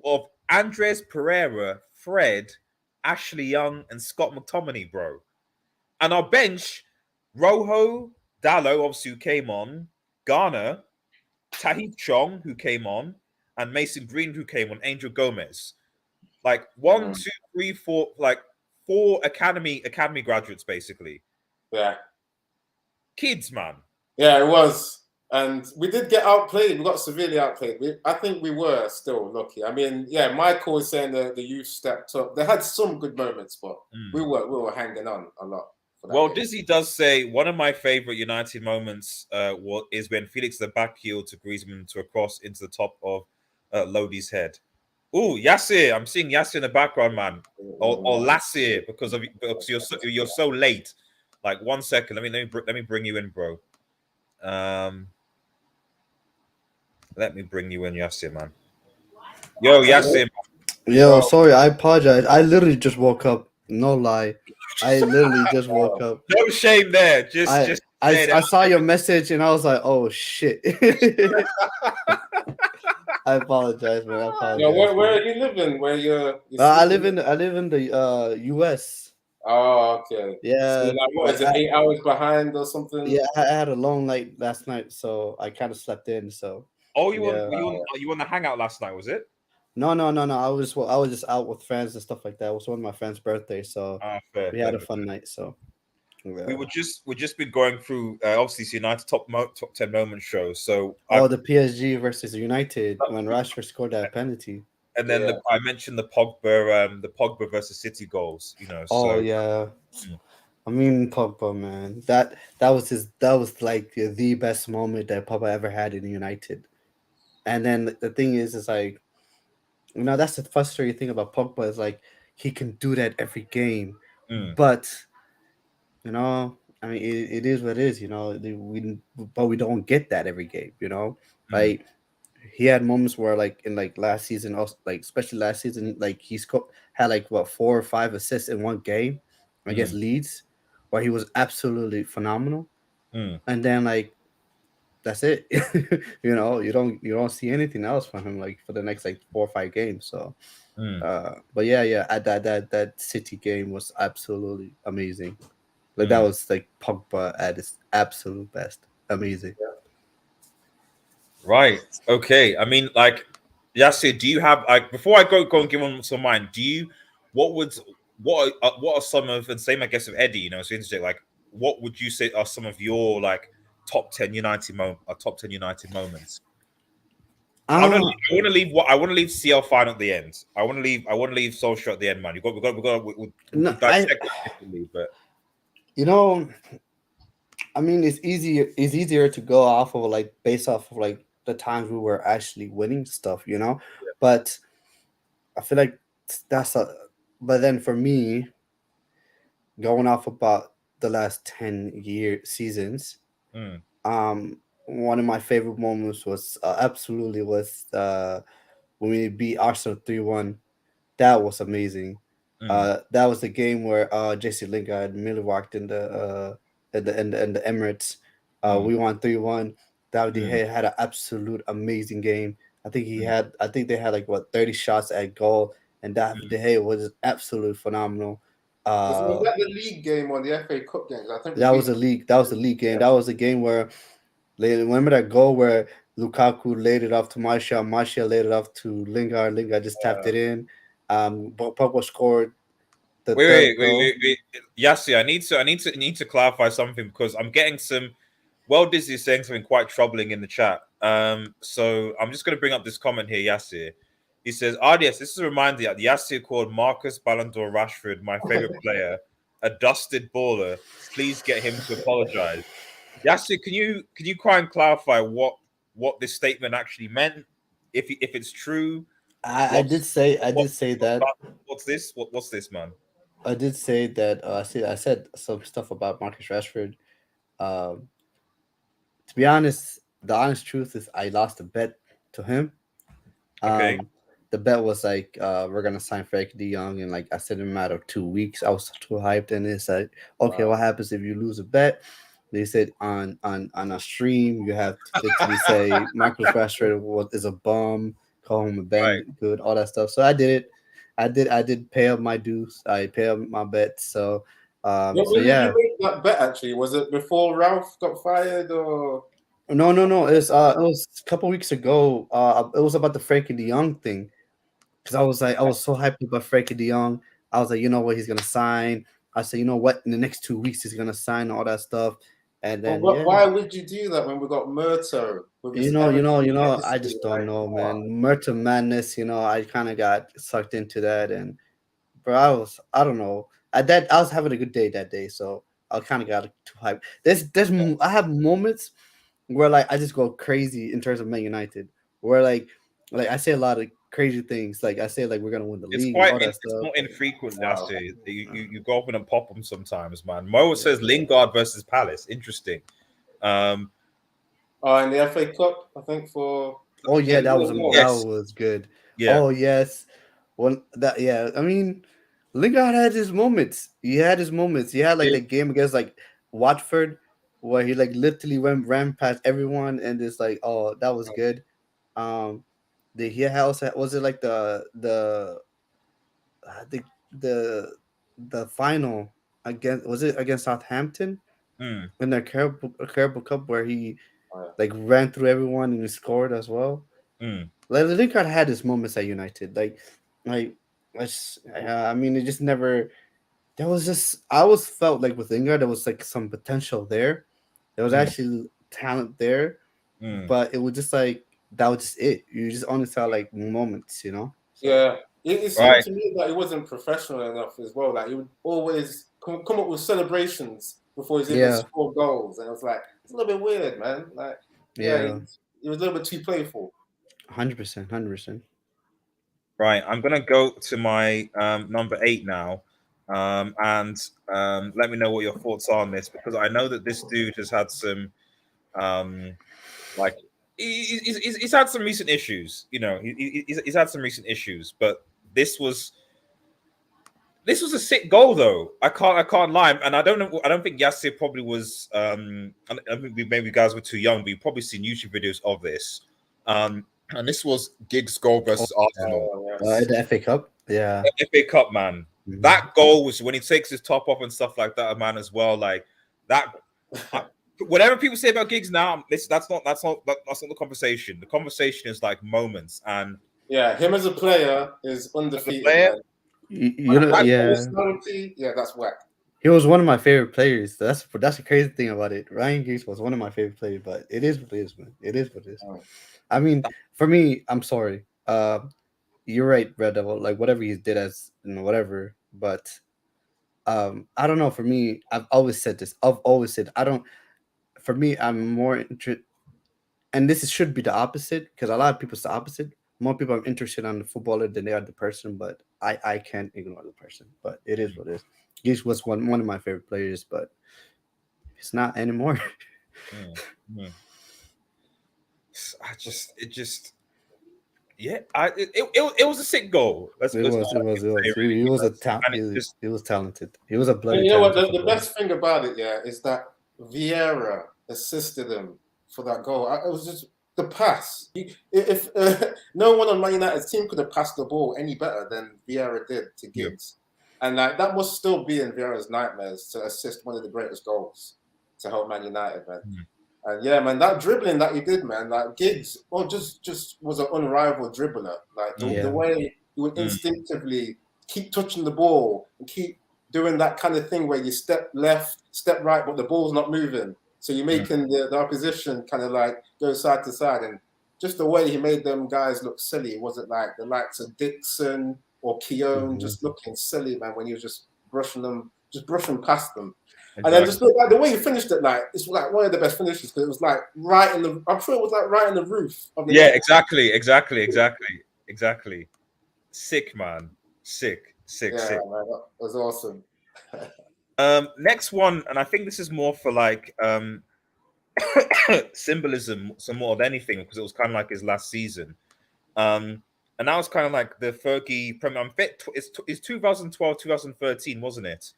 [SPEAKER 2] of Andres Pereira, Fred, Ashley Young, and Scott McTominay, bro. And our bench, Rojo, Dallo, obviously, who came on, Garner, Tahith Chong, who came on, and Mason Green, who came on, Angel Gomez. Like 1, 2, 3, 4, like 4 academy graduates, basically.
[SPEAKER 3] Yeah.
[SPEAKER 2] Kids, man.
[SPEAKER 3] Yeah, it was. And we did get outplayed. We got severely outplayed. I think we were still lucky. I mean, yeah, Michael was saying the youth stepped up. They had some good moments, but we were hanging on a lot.
[SPEAKER 2] Well, Dizzy does say one of my favorite United moments is when Felix the back heel to Griezmann to a cross into the top of Lodi's head. Oh, Yassir! I'm seeing Yassir in the background, man, or Lassir because you're so late. Like 1 second, let me bring you in, bro. Let me bring you in, Yassir, man. Yo, Yassir.
[SPEAKER 4] Yo, sorry, I apologize. I literally just woke up. No lie, I literally just woke up.
[SPEAKER 2] No shame there.
[SPEAKER 4] I saw your message and I was like, oh shit. I apologize, man. I apologize.
[SPEAKER 3] Yeah, where are you living? Where you're
[SPEAKER 4] I live in the US.
[SPEAKER 3] Oh, okay.
[SPEAKER 4] Yeah.
[SPEAKER 3] So like, what is it, 8 hours behind or something?
[SPEAKER 4] Yeah, I had a long night last night, so I kind of slept in. So.
[SPEAKER 2] Oh, you on the hangout last night? Was it?
[SPEAKER 4] No. I was just out with friends and stuff like that. It was one of my friend's birthdays, so we had a fun night. So. Yeah.
[SPEAKER 2] We just been going through obviously United top 10 moment show. So
[SPEAKER 4] the PSG versus United when Rashford scored that penalty,
[SPEAKER 2] and then I mentioned the Pogba versus City goals. You know.
[SPEAKER 4] I mean Pogba, man, that was like the best moment that Pogba ever had in United. And then the thing is like, that's the frustrating thing about Pogba is like he can do that every game, but. I mean, it is what it is. But we don't get that every game. Like he had moments where, like in like last season, also like especially last season, like he had like 4 or 5 assists in one game against Leeds, where he was absolutely phenomenal. And then like that's it. You don't see anything else from him like for the next like 4 or 5 games. So, but yeah, that City game was absolutely amazing. Like that was like Pogba at his absolute best. Amazing.
[SPEAKER 2] Right. Okay. I mean, like, Yassir, do you have like before I go and give them some mine? What are some of, and same I guess of Eddie? So interject, like, what would you say are some of your like top 10 United moments? I want to leave CL final at the end. I want to leave Solskjaer at the end, man. We'll dissect it, but.
[SPEAKER 4] I mean, it's easier to go off of like based off of like the times we were actually winning stuff, but I feel like but then for me, going off about the last 10 seasons, one of my favorite moments was absolutely when we beat Arsenal 3-1. That was amazing. That was the game where Jesse Lingard and Miller walked in the Emirates. We won 3-1. David De Gea had an absolute amazing game. I think they had like 30 shots at goal, and David De Gea was absolutely phenomenal.
[SPEAKER 3] Was that the league game or the FA Cup game? I think
[SPEAKER 4] that was a league. That was the league game. That was the game where remember that goal where Lukaku laid it off to Martial laid it off to Lingard. Lingard just tapped it in. Pogba scored.
[SPEAKER 2] Wait. Yassir, I need to clarify something because I'm getting some. Dizzy is saying something quite troubling in the chat. So I'm just going to bring up this comment here, Yassir. He says, RDS, this is a reminder that Yassir called Marcus Ballon d'Or Rashford my favorite player, a dusted baller. Please get him to apologize. Yassir, can you try and clarify what this statement actually meant? If it's true.
[SPEAKER 4] I did say that.
[SPEAKER 2] What's this? What's this, man?
[SPEAKER 4] I did say that. I said some stuff about Marcus Rashford. To be honest, the honest truth is I lost a bet to him.
[SPEAKER 2] Okay.
[SPEAKER 4] The bet was like we're gonna sign Frankie De Jong, and like I said, in a matter of 2 weeks, I was too hyped, and it's like, okay, what happens if you lose a bet? They said on a stream you have to say Marcus Rashford is a bum, call him a bad good, all that stuff. So I did it. I did pay up my dues. I pay up my bets. So
[SPEAKER 3] when did you make that bet actually? Was it before Ralph got fired or?
[SPEAKER 4] No. It was a couple weeks ago. It was about the Frankie De Jong thing. Because I was so hyped about Frankie De Jong. I was like, you know what, he's gonna sign. I said, you know what, in the next 2 weeks he's gonna sign all that stuff. And
[SPEAKER 3] But
[SPEAKER 4] then yeah,
[SPEAKER 3] why would you do that when we got Murto with his
[SPEAKER 4] I
[SPEAKER 3] legacy?
[SPEAKER 4] just don't
[SPEAKER 3] Like,
[SPEAKER 4] know,
[SPEAKER 3] come on.
[SPEAKER 4] man. Murder Madness, I kind of got sucked into that, and bro, I don't know. I was having a good day that day, so I kind of got too hyped. I have moments where like I just go crazy in terms of Man United, where like I say a lot of crazy things, like I say like we're gonna win the league and all that
[SPEAKER 2] It's
[SPEAKER 4] stuff.
[SPEAKER 2] not infrequently. I
[SPEAKER 3] Wow.
[SPEAKER 2] say you go up and pop them sometimes, man. Mo says Lingard versus Palace. Interesting. Um,
[SPEAKER 3] Oh, in the FA Cup, I think for
[SPEAKER 4] Oh yeah, that was that
[SPEAKER 2] yes,
[SPEAKER 4] was good.
[SPEAKER 2] yeah,
[SPEAKER 4] Oh yes, well that yeah. I mean, Lingard had his moments. He had his moments. He had like the game against like Watford, where he like literally ran past everyone and just like, oh, that was good. Um, he also was it like the the the final against was it against Southampton
[SPEAKER 2] mm,
[SPEAKER 4] in their Carabao Cup where he
[SPEAKER 3] uh,
[SPEAKER 4] like ran through everyone and he scored as well.
[SPEAKER 2] mm.
[SPEAKER 4] Like Lingard had his moments at United. Like I mean, it just never. There was just I always felt like with Lingard there was like some potential there. There was
[SPEAKER 2] Mm,
[SPEAKER 4] actually talent there,
[SPEAKER 2] mm.
[SPEAKER 4] but it was just like that was just it. You just only saw like moments. So
[SPEAKER 3] yeah, it seemed
[SPEAKER 2] Right.
[SPEAKER 3] to me that he wasn't professional enough as well. Like he would always come up with celebrations before he's even
[SPEAKER 4] yeah,
[SPEAKER 3] scored goals, and I was like, it's a little bit weird, man. Like, yeah,
[SPEAKER 4] yeah,
[SPEAKER 3] he was a little bit too playful.
[SPEAKER 4] 100%, 100%.
[SPEAKER 2] Right, I'm gonna go to my number 8 now, and let me know what your thoughts are on this because I know that this dude has had some um, like he's had some recent issues. He's had some recent issues, but this was this was a sick goal though. I can't lie, and I don't know. I don't think Yassir probably was. I think maybe you guys were too young, but you've probably seen YouTube videos of this. And this was Giggs' goal
[SPEAKER 4] Oh,
[SPEAKER 2] versus Arsenal.
[SPEAKER 3] Oh yes,
[SPEAKER 4] the FA Cup, yeah.
[SPEAKER 2] FA Cup, man.
[SPEAKER 4] Mhm.
[SPEAKER 2] That goal was when he takes his top off and stuff like that, man, as well. Like that. I, whatever people say about Giggs now, that's not the conversation. The conversation is like moments, and
[SPEAKER 3] yeah. Him as a player is
[SPEAKER 2] as a
[SPEAKER 3] undefeated,
[SPEAKER 2] player,
[SPEAKER 3] man. That
[SPEAKER 4] Yeah.
[SPEAKER 3] personality, yeah, that's whack.
[SPEAKER 4] He was one of my favorite players. That's the crazy thing about it. Ryan Giggs was one of my favorite players, but it is what it is, man. It is what it is.
[SPEAKER 3] Oh.
[SPEAKER 4] I mean, for me, I'm sorry. You're right, Red Devil. Like whatever he did as whatever, but I don't know. For me, I've always said this. I've always said I don't. For me, I'm more interested, and should be the opposite because a lot of people it's the opposite. More people are interested on the footballer than they are the person, but I can't ignore the person. But it is what it is. Giggs was one of my favorite players, but it's not anymore.
[SPEAKER 2] mm, mm. It just yeah, it was a sick goal.
[SPEAKER 4] It
[SPEAKER 2] Let's
[SPEAKER 4] was, it was, it was.
[SPEAKER 2] say really
[SPEAKER 4] He was a
[SPEAKER 2] because
[SPEAKER 4] talent.
[SPEAKER 2] and it just
[SPEAKER 4] He was talented. He was a
[SPEAKER 3] And
[SPEAKER 4] bloody
[SPEAKER 3] you know what?
[SPEAKER 4] talented
[SPEAKER 3] The
[SPEAKER 4] footballer.
[SPEAKER 3] best thing about it, yeah, is that Vieira assisted him for that goal. It was just the pass. If no one on Man United's team could have passed the ball any better than Vieira did to
[SPEAKER 2] yeah.
[SPEAKER 3] Giggs, and like that must still be in Vieira's nightmares to assist one of the greatest goals to help Man United, man.
[SPEAKER 2] Mm.
[SPEAKER 3] And yeah, man, that dribbling that he did, man, like Giggs, just was an unrivaled dribbler. Like the
[SPEAKER 4] Yeah.
[SPEAKER 3] way he would
[SPEAKER 2] Mm.
[SPEAKER 3] instinctively keep touching the ball and keep doing that kind of thing where you step left, step right, but the ball's not moving. So you're making the opposition kind of like go side to side. And just the way he made them guys look silly, wasn't like the likes of Dixon or Keown just looking silly, man, when he was just brushing past them. And then just look like the way he finished it, like it's like one of the best finishes because it was like right in the. I'm sure it was like right in the roof of the.
[SPEAKER 2] Yeah,
[SPEAKER 3] net.
[SPEAKER 2] exactly. Sick, man. Sick.
[SPEAKER 3] Yeah, man, that was awesome.
[SPEAKER 2] Next one, and I think this is more for like symbolism, some more than anything, because it was kind of like his last season. And that was kind of like the Fergie Premier. It's 2012, 2013, wasn't it?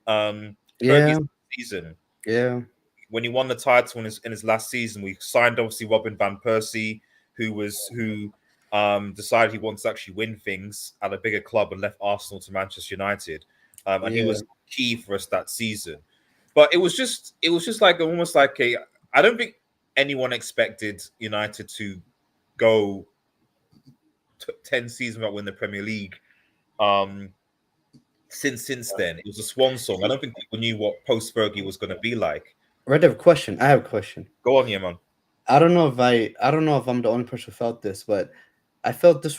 [SPEAKER 4] Yeah.
[SPEAKER 2] Fergie's season.
[SPEAKER 4] Yeah.
[SPEAKER 2] When he won the title in his last season, we signed obviously Robin van Persie, who decided he wants to actually win things at a bigger club and left Arsenal to Manchester United. And he was key for us that season. But it was just like almost like I don't think anyone expected United to go 10 seasons without winning the Premier League. Since then, it was a swan song. I don't think people knew what post Fergie was going to be like.
[SPEAKER 4] Red Dev, question. I have a question.
[SPEAKER 2] Go on here, man.
[SPEAKER 4] I don't know if I'm the only person who felt this, but I felt the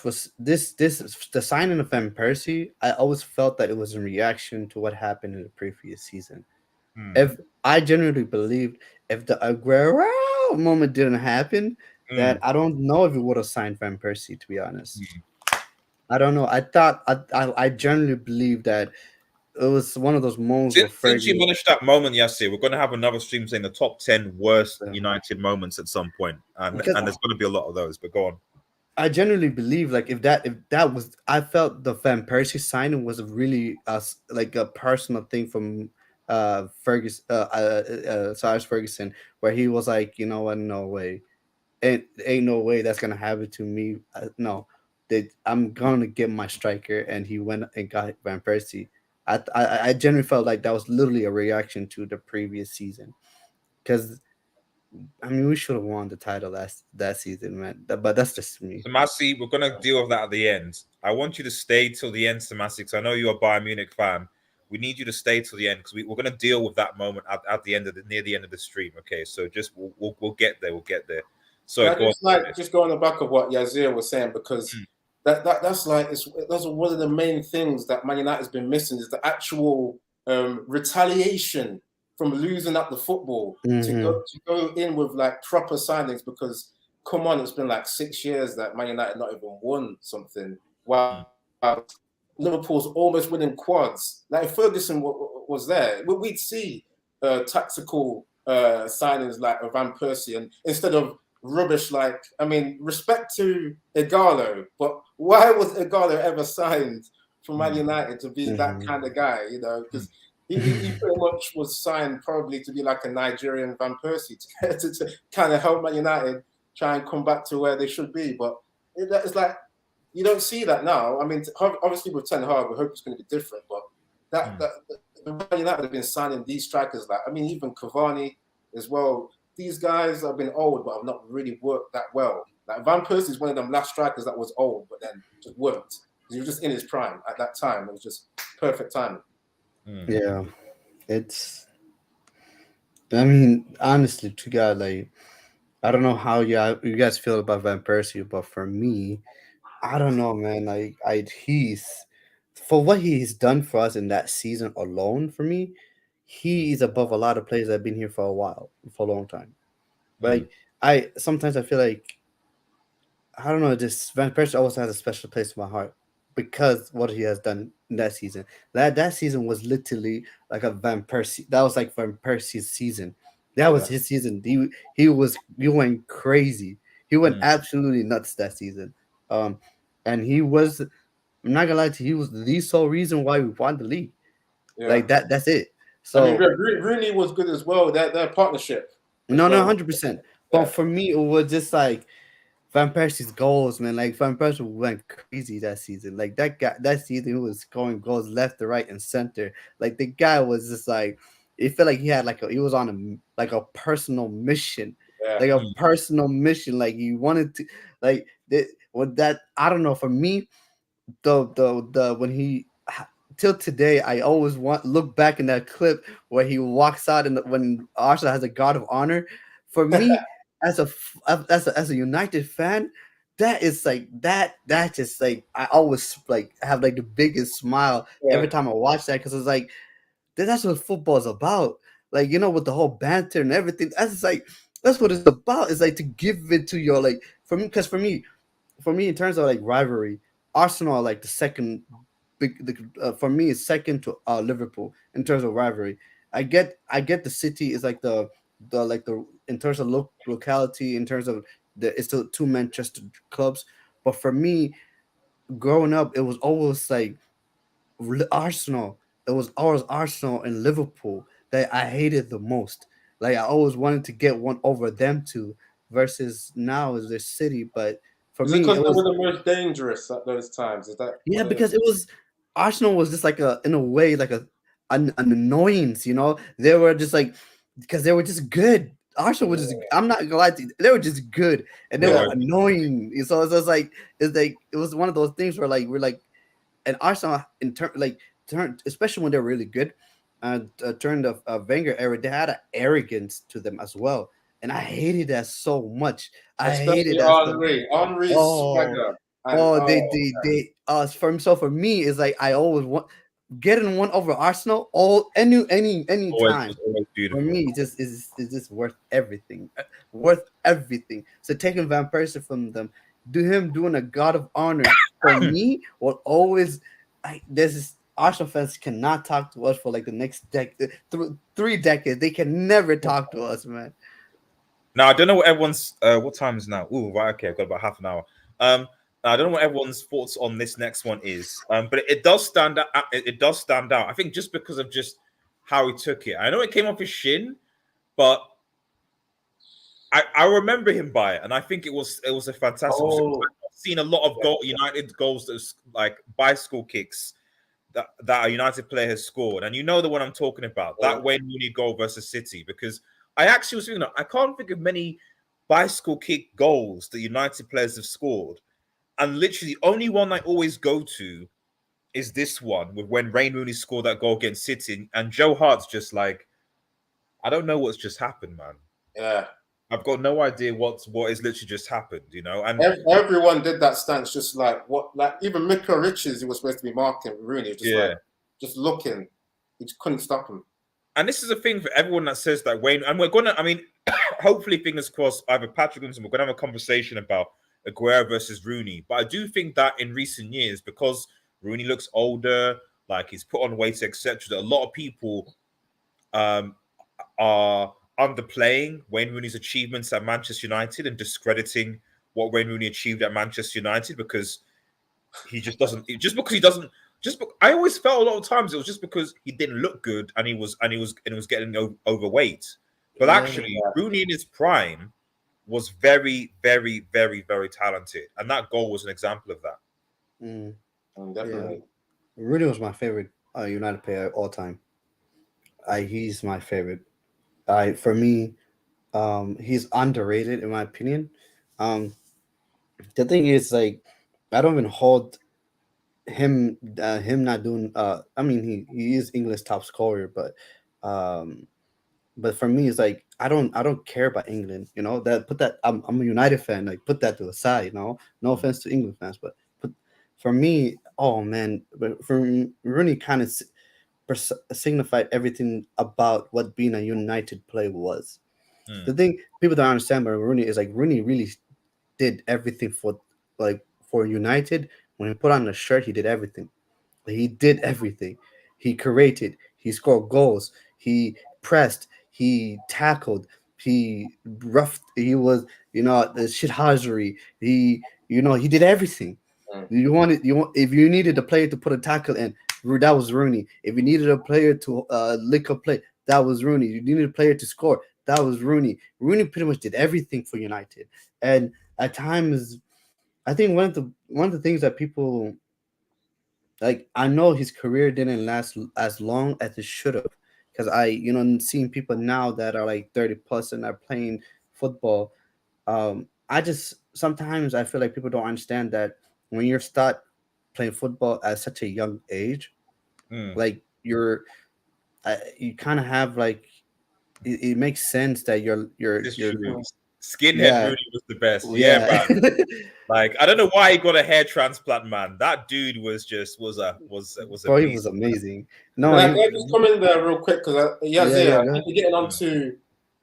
[SPEAKER 4] signing of Van Persie. I always felt that it was in reaction to what happened in the previous season. If I genuinely believed if the Aguero moment didn't happen, that I don't know if he would have signed Van Persie. To be honest, I don't know. I genuinely believe that it was one of those moments where
[SPEAKER 2] Since you
[SPEAKER 4] Fergie.
[SPEAKER 2] managed that moment, Yassir, we're going to have another stream saying the top 10 worst United moments at some point, and there's going to be a lot of those. But go on.
[SPEAKER 4] I genuinely believe like if that was, I felt the Van Persie signing was really like a personal thing from Ferguson, Cyrus Ferguson, where he was like, you know what, no way, ain't no way that's gonna happen to me. No, I'm gonna get my striker, and he went and got Van Persie. I genuinely felt like that was literally a reaction to the previous season, because I mean we should have won the title that season, man. But that's just me.
[SPEAKER 2] Samasi, we're going to deal with that at the end. I want you to stay till the end, Samasi, because I know you're a Bayern Munich fan. We need you to stay till the end because we're going to deal with that moment at the end of near the end of the stream. Okay, so just we'll get there. We'll get there. So
[SPEAKER 3] just go on the back of what Yazir was saying, because that's like those are one of the main things that Man United has been missing, is the actual retaliation from losing at the football to go in with like proper signings. Because come on, it's been like 6 years that Man United not even won something. Wow. Liverpool's almost winning quads. Like if Ferguson was there, we'd see tactical signings like Van Persie, and instead of rubbish like, I mean, respect to Ighalo, but why was Ighalo ever signed for Man United to be that kind of guy? You know, because he pretty much was signed probably to be like a Nigerian Van Persie to kind of help Man United try and come back to where they should be. But it's like, you don't see that now. I mean, obviously with Ten Hag, we hope it's going to be different. But the Man United have been signing these strikers. Like, I mean, even Cavani as well. These guys have been old, but have not really worked that well. Like Van Persie is one of them last strikers that was old, but then just worked. He was just in his prime at that time. It was just perfect timing.
[SPEAKER 4] Yeah, it's. I mean, honestly, to God, like, I don't know how you guys feel about Van Persie, but for me, I don't know, man. Like, he's for what he's done for us in that season alone. For me, he is above a lot of players that have been here for a while, for a long time. But like, sometimes I feel like, I don't know, just Van Persie always has a special place in my heart because what he has done in that season. That season was literally like a Van Persie. That was like Van Persie's season. That was his season. He went crazy. He went absolutely nuts that season. And he was, I'm not gonna lie to you, he was the sole reason why we won the league. Yeah. Like that's it. So
[SPEAKER 3] I mean, Rooney was good as well. Their partnership.
[SPEAKER 4] No, 100%. But for me, it was just like Van Persie's goals, man. Like Van Persie went crazy that season. Like that season, he was scoring goals left to right and center. Like the guy was just like, it felt like he had he was on a personal mission, like a personal mission. Like he wanted to, like with that. I don't know. For me, the when he. Till today, I always look back in that clip where he walks out and when Arsenal has a guard of honor. For me, as a United fan, that is like that just like I always like have like the biggest smile every time I watch that, because it's like that's what football is about. Like, you know, with the whole banter and everything, that's what it's about. It's like to give it to your, like, for me, because for me in terms of like rivalry, Arsenal are like the second. For me, it's second to Liverpool in terms of rivalry. I get the City is like the in terms of locality, in terms of it's the two Manchester clubs. But for me, growing up, it was always like Arsenal. It was always Arsenal and Liverpool that I hated the most. Like I always wanted to get one over them two. Versus now is the City, but for me,
[SPEAKER 3] because they were the most dangerous at those times. Is that?
[SPEAKER 4] Yeah, because it was. Arsenal was just like in a way like an annoyance, you know. They were just like, because they were just good. Arsenal was just, I'm not gonna lie to you, they were just good and they were annoying. So it was one of those things where like we're like, and Arsenal especially when they're really good, during the Wenger era, they had an arrogance to them as well, and I hated that so much. I hated
[SPEAKER 3] Especially
[SPEAKER 4] that so.
[SPEAKER 3] Henry's
[SPEAKER 4] Oh,
[SPEAKER 3] swagger. And
[SPEAKER 4] oh, they for me it's like I always want getting one over Arsenal any
[SPEAKER 2] Always,
[SPEAKER 4] time.
[SPEAKER 2] always
[SPEAKER 4] For
[SPEAKER 2] beautiful.
[SPEAKER 4] me, it's just worth everything, worth everything. So taking Van Persie from them, him doing a God of Honor for me will always. This is Arsenal fans cannot talk to us for like the next decade, 3 decades. They can never talk to us, man.
[SPEAKER 2] Now I don't know what everyone's what time is now. Ooh, right, okay, I've got about half an hour. I don't know what everyone's thoughts on this next one is. But it does stand out. It does stand out. I think just because of just how he took it. I know it came off his shin, but I remember him by it, and I think it was a fantastic. I've seen a lot of United goals that was like bicycle kicks that a United player has scored, and you know the one I'm talking about. That Wayne Rooney goal versus City, because I actually was thinking, I can't think of many bicycle kick goals that United players have scored, and literally the only one I always go to is this one with when Wayne Rooney scored that goal against City, and Joe Hart's just like, I don't know what's just happened, man.
[SPEAKER 3] Yeah.
[SPEAKER 2] I've got no idea what has literally just happened, you know. And
[SPEAKER 3] everyone did that stance, just like what, like even Mika Richards, who was supposed to be marking Rooney, just looking, he just couldn't stop him.
[SPEAKER 2] And this is a thing for everyone that says that Wayne, and we're gonna, I mean, hopefully, fingers crossed, either Patrick and we're gonna have a conversation about Aguero versus Rooney. But I do think that in recent years, because Rooney looks older, like he's put on weight, etc., that a lot of people are underplaying Wayne Rooney's achievements at Manchester United and discrediting what Wayne Rooney achieved at Manchester United because he just doesn't. I always felt a lot of times it was just because he didn't look good and he was getting overweight. But actually, Rooney in his prime was very, very, very, very talented, and that goal was an example of that.
[SPEAKER 3] Definitely,
[SPEAKER 4] Rooney was my favorite United player all time. He's my favorite. For me, he's underrated in my opinion. The thing is, like, I don't even hold him not doing. I mean, he is England's top scorer, but for me, it's like I don't care about England. You know that. Put that. I'm a United fan. Like, put that to the side. No offense to England fans, but for me, oh man, but for Rooney kind of signified everything about what being a United player was. The thing people don't understand about Rooney is like Rooney really did everything for United. When he put on the shirt, he did everything. He did everything. He created. He scored goals. He pressed. He tackled. He roughed. He was the shithousery. He did everything. If you needed a player to put a tackle in, that was Rooney. If you needed a player to lick a play, that was Rooney. You needed a player to score, that was Rooney. Rooney pretty much did everything for United. And at times, I think one of the things that people like, I know his career didn't last as long as it should have, because seeing people now that are like 30 plus and are playing football. I just sometimes I feel like people don't understand that when you start playing football at such a young age, like you kind of have like it makes sense that you're
[SPEAKER 2] skinhead Rooney was the best. Yeah, man. Like, I don't know why he got a hair transplant, man. That dude was amazing.
[SPEAKER 4] He was amazing.
[SPEAKER 3] No, I just come in there real quick because I think we're getting on to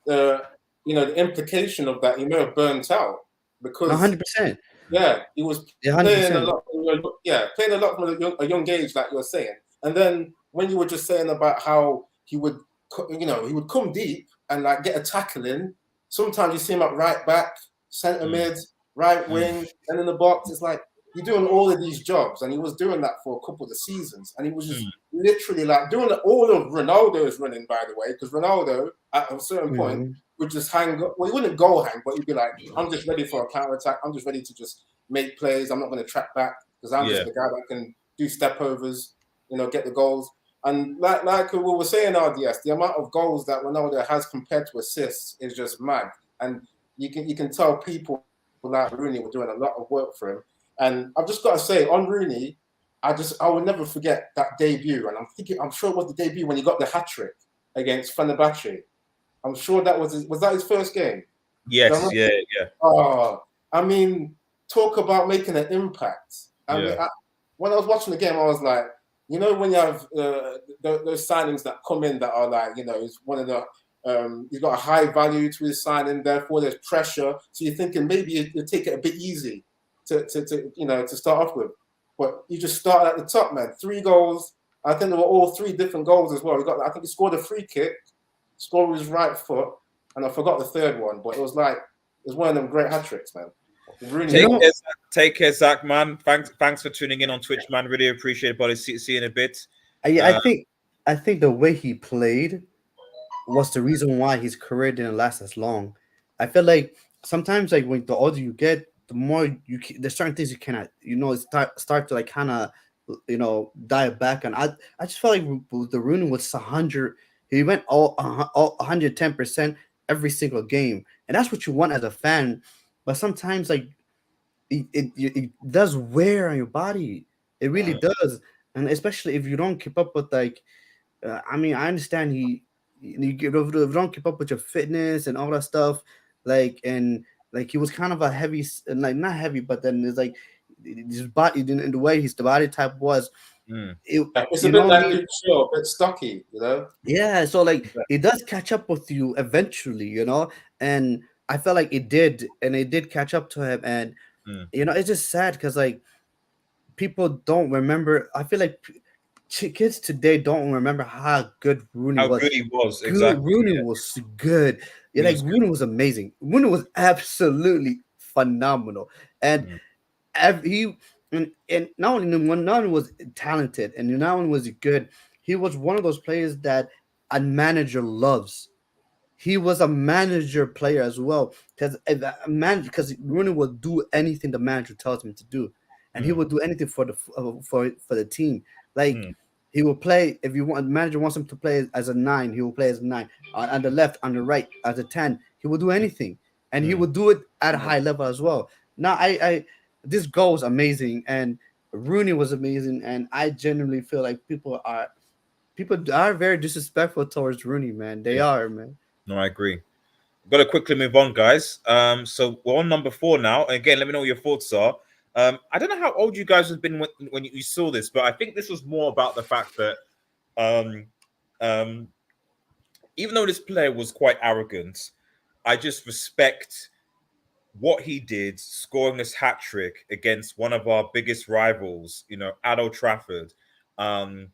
[SPEAKER 3] the the implication of that. He may have burnt out because
[SPEAKER 4] 100%.
[SPEAKER 3] Yeah, he was playing a lot. Playing a lot from a young age, like you're saying. And then when you were just saying about how he would come deep and like get a tackle in. Sometimes you see him at right back, centre mid, right wing, and in the box. It's like you're doing all of these jobs, and he was doing that for a couple of seasons, and he was just literally like doing all of Ronaldo's running, by the way, because Ronaldo at a certain point would just hang up. Well, he wouldn't go hang, but he'd be like, I'm just ready for a counter attack. I'm just ready to just make plays. I'm not going to track back because I'm just the guy that can do step overs, get the goals. And like we were saying, RDS, the amount of goals that Ronaldo has compared to assists is just mad. And you can tell people like Rooney were doing a lot of work for him. And I've just got to say, on Rooney, I will never forget that debut. And I'm sure it was the debut when he got the hat trick against Fenerbahce. I'm sure that was that his first game?
[SPEAKER 2] Yes, yeah.
[SPEAKER 3] Oh, I mean, talk about making an impact. I mean, when I was watching the game, I was like, you know, when you have those signings that come in that are like, you know, it's one of the he's got a high value to his signing, therefore there's pressure. So you're thinking maybe you take it a bit easy to start off with, but you just start at the top, man. 3 goals. I think they were all 3 different goals as well. I think he scored a free kick, scored with his right foot, and I forgot the third one, but it was one of them great hat tricks, man. Really
[SPEAKER 2] take care, Zach, man. Thanks for tuning in on Twitch, man. Really appreciate it, buddy. See you in a bit.
[SPEAKER 4] I think the way he played was the reason why his career didn't last as long. I feel like sometimes, like, when the older you get, the more there's certain things you cannot, start to like kind of, dial back. And I just felt like the Rooney was 100. He went all 110% every single game, and that's what you want as a fan. But sometimes, like, it does wear on your body. It really does, and especially if you don't keep up with, like, I mean, I understand you don't keep up with your fitness and all that stuff, like, and like he was kind of a heavy, like not heavy, but then it's like his body, in the way the body type was.
[SPEAKER 3] It's a bit like a bit stocky, you know.
[SPEAKER 4] Yeah, so like it does catch up with you eventually, and I felt like it did catch up to him, and it's just sad because, like, people don't remember. I feel like kids today don't remember how good Rooney was.
[SPEAKER 2] How good he was, exactly.
[SPEAKER 4] Rooney was good. Rooney was amazing. Rooney was absolutely phenomenal, and and not only was talented and not only was he good, he was one of those players that a manager loves. He was a manager player as well, because Rooney will do anything the manager tells him to do, and he will do anything for the team. Like, he will play, if the manager wants him to play as a 9, he will play as a 9 on the left, on the right as a 10. He will do anything, and he will do it at a high level as well. Now, this goal was amazing, and Rooney was amazing, and I genuinely feel like people are very disrespectful towards Rooney, man. They are, man.
[SPEAKER 2] No, I agree. Got to quickly move on, guys. So we're on number 4 now. Again, let me know what your thoughts are. I don't know how old you guys have been when you saw this, but I think this was more about the fact that even though this player was quite arrogant, I just respect what he did, scoring this hat trick against one of our biggest rivals, at Old Trafford, and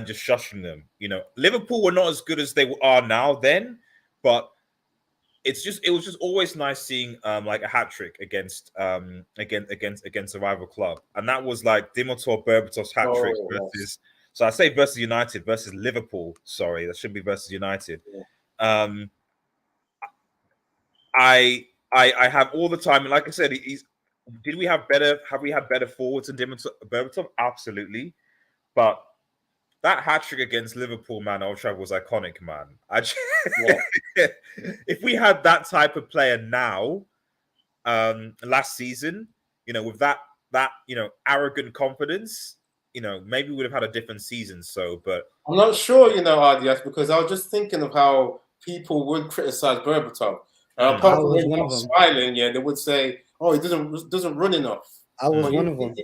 [SPEAKER 2] just shushing them. Liverpool were not as good as they are now then, but it was just always nice seeing like a hat trick against a rival club, and that was like Dimitar Berbatov's hat trick versus. So I say versus United versus Liverpool. Sorry, that should be versus United. Yeah. I have all the time, and like I said, have we had better forwards than Dimitar Berbatov? Absolutely, but that hat trick against Liverpool, man, Old Trafford was iconic, man. If we had that type of player now, last season, with that arrogant confidence, maybe we would have had a different season. So, but
[SPEAKER 3] I'm not sure, RDS, because I was just thinking of how people would criticize Berbatov. Apart from him smiling, they would say, "Oh, he doesn't run enough."
[SPEAKER 4] I was one of them.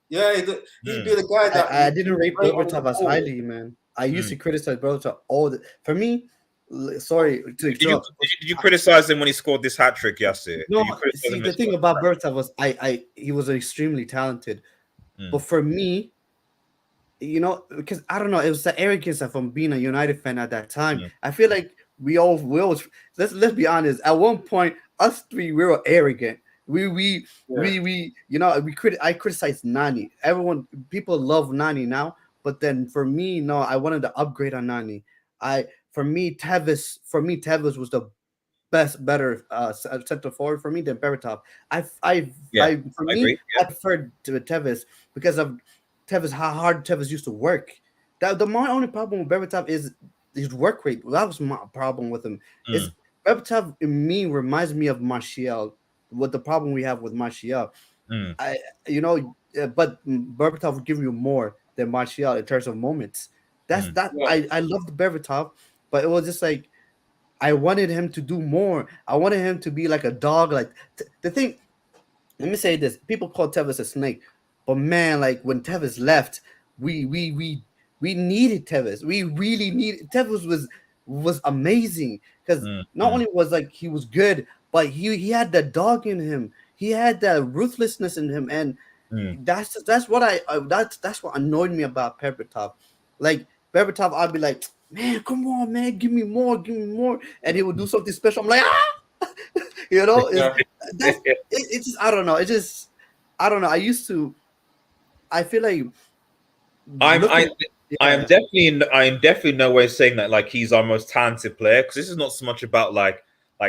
[SPEAKER 3] Yeah, he'd be the guy that
[SPEAKER 4] I didn't rate Berbatov as highly, man. I used to criticize Berbatov for me. Sorry,
[SPEAKER 2] did you criticize him when he scored this hat trick, Yasser?
[SPEAKER 4] No, see, the thing about Berbatov was he was extremely talented, but for me, because I don't know, it was the arrogance from being a United fan at that time. I feel like we always let's be honest. At one point, us three, we were arrogant. I criticized Nani. People love Nani now, but then for me, no, I wanted to upgrade on Nani. For me, Tevez was the better center forward for me than Berbatov. I preferred Tevez because of Tevez, how hard Tevez used to work. My only problem with Berbatov is his work rate. That was my problem with him. Berbatov in me reminds me of Martial. What the problem we have with Martial, I, you know, but Berbatov will give you more than Martial in terms of moments. That
[SPEAKER 3] Yeah.
[SPEAKER 4] I loved Berbatov, but it was just like I wanted him to do more. I wanted him to be like a dog. Like the thing. Let me say this: people call Tevez a snake, but man, like when Tevez left, we needed Tevez. We really needed Tevez was amazing because not only was like he was good, but he had that dog in him. He had that ruthlessness in him, and that's what that's what annoyed me about Berbatov. Like Berbatov, I'd be like, man, come on, man, give me more, and he would do something special. I'm like, ah, you know,
[SPEAKER 3] Yeah.
[SPEAKER 4] it's just, I don't know. It just I don't know. I feel like
[SPEAKER 2] I'm
[SPEAKER 4] looking
[SPEAKER 2] I
[SPEAKER 4] at-
[SPEAKER 2] I am
[SPEAKER 4] yeah.
[SPEAKER 2] definitely no way saying that like he's our most talented player, because this is not so much about like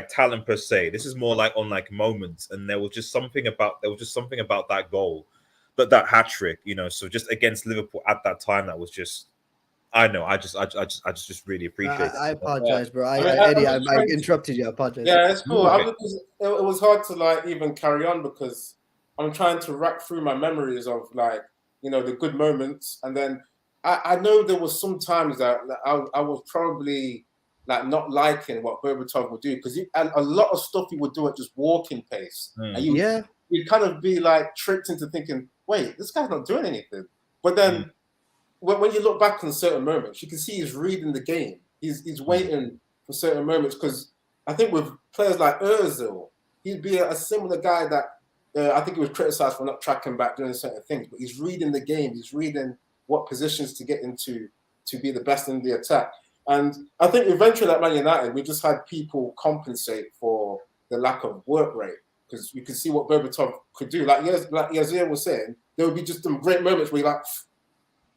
[SPEAKER 2] talent per se. This is more like on like moments, and there was just something about that goal, that hat trick, you know. So just against Liverpool at that time, that was just I know I just really appreciate
[SPEAKER 4] I
[SPEAKER 2] it.
[SPEAKER 4] apologize, bro.
[SPEAKER 3] I mean,
[SPEAKER 4] Eddie,
[SPEAKER 3] I'm
[SPEAKER 4] I
[SPEAKER 3] just trying to,
[SPEAKER 4] interrupted you. I apologize.
[SPEAKER 3] yeah, it's cool.
[SPEAKER 2] No,
[SPEAKER 3] Because it was hard to like even carry on because I'm trying to rack through my memories of like the good moments, and then I know there was some times that I was probably like not liking what Berbatov would do because a lot of stuff he would do at just walking pace, and
[SPEAKER 4] Yeah,
[SPEAKER 3] you'd kind of be like tricked into thinking, wait, this guy's not doing anything. But then when you look back on certain moments, you can see he's reading the game. He's waiting for certain moments because I think with players like Özil, he'd be a similar guy that I think he was criticised for not tracking back doing certain things, but he's reading the game. He's reading what positions to get into to be the best in the attack. And I think eventually at Man United, we just had people compensate for the lack of work rate because you could see what Berbatov could do. Like Yazir was saying, there would be just some great moments where you're like,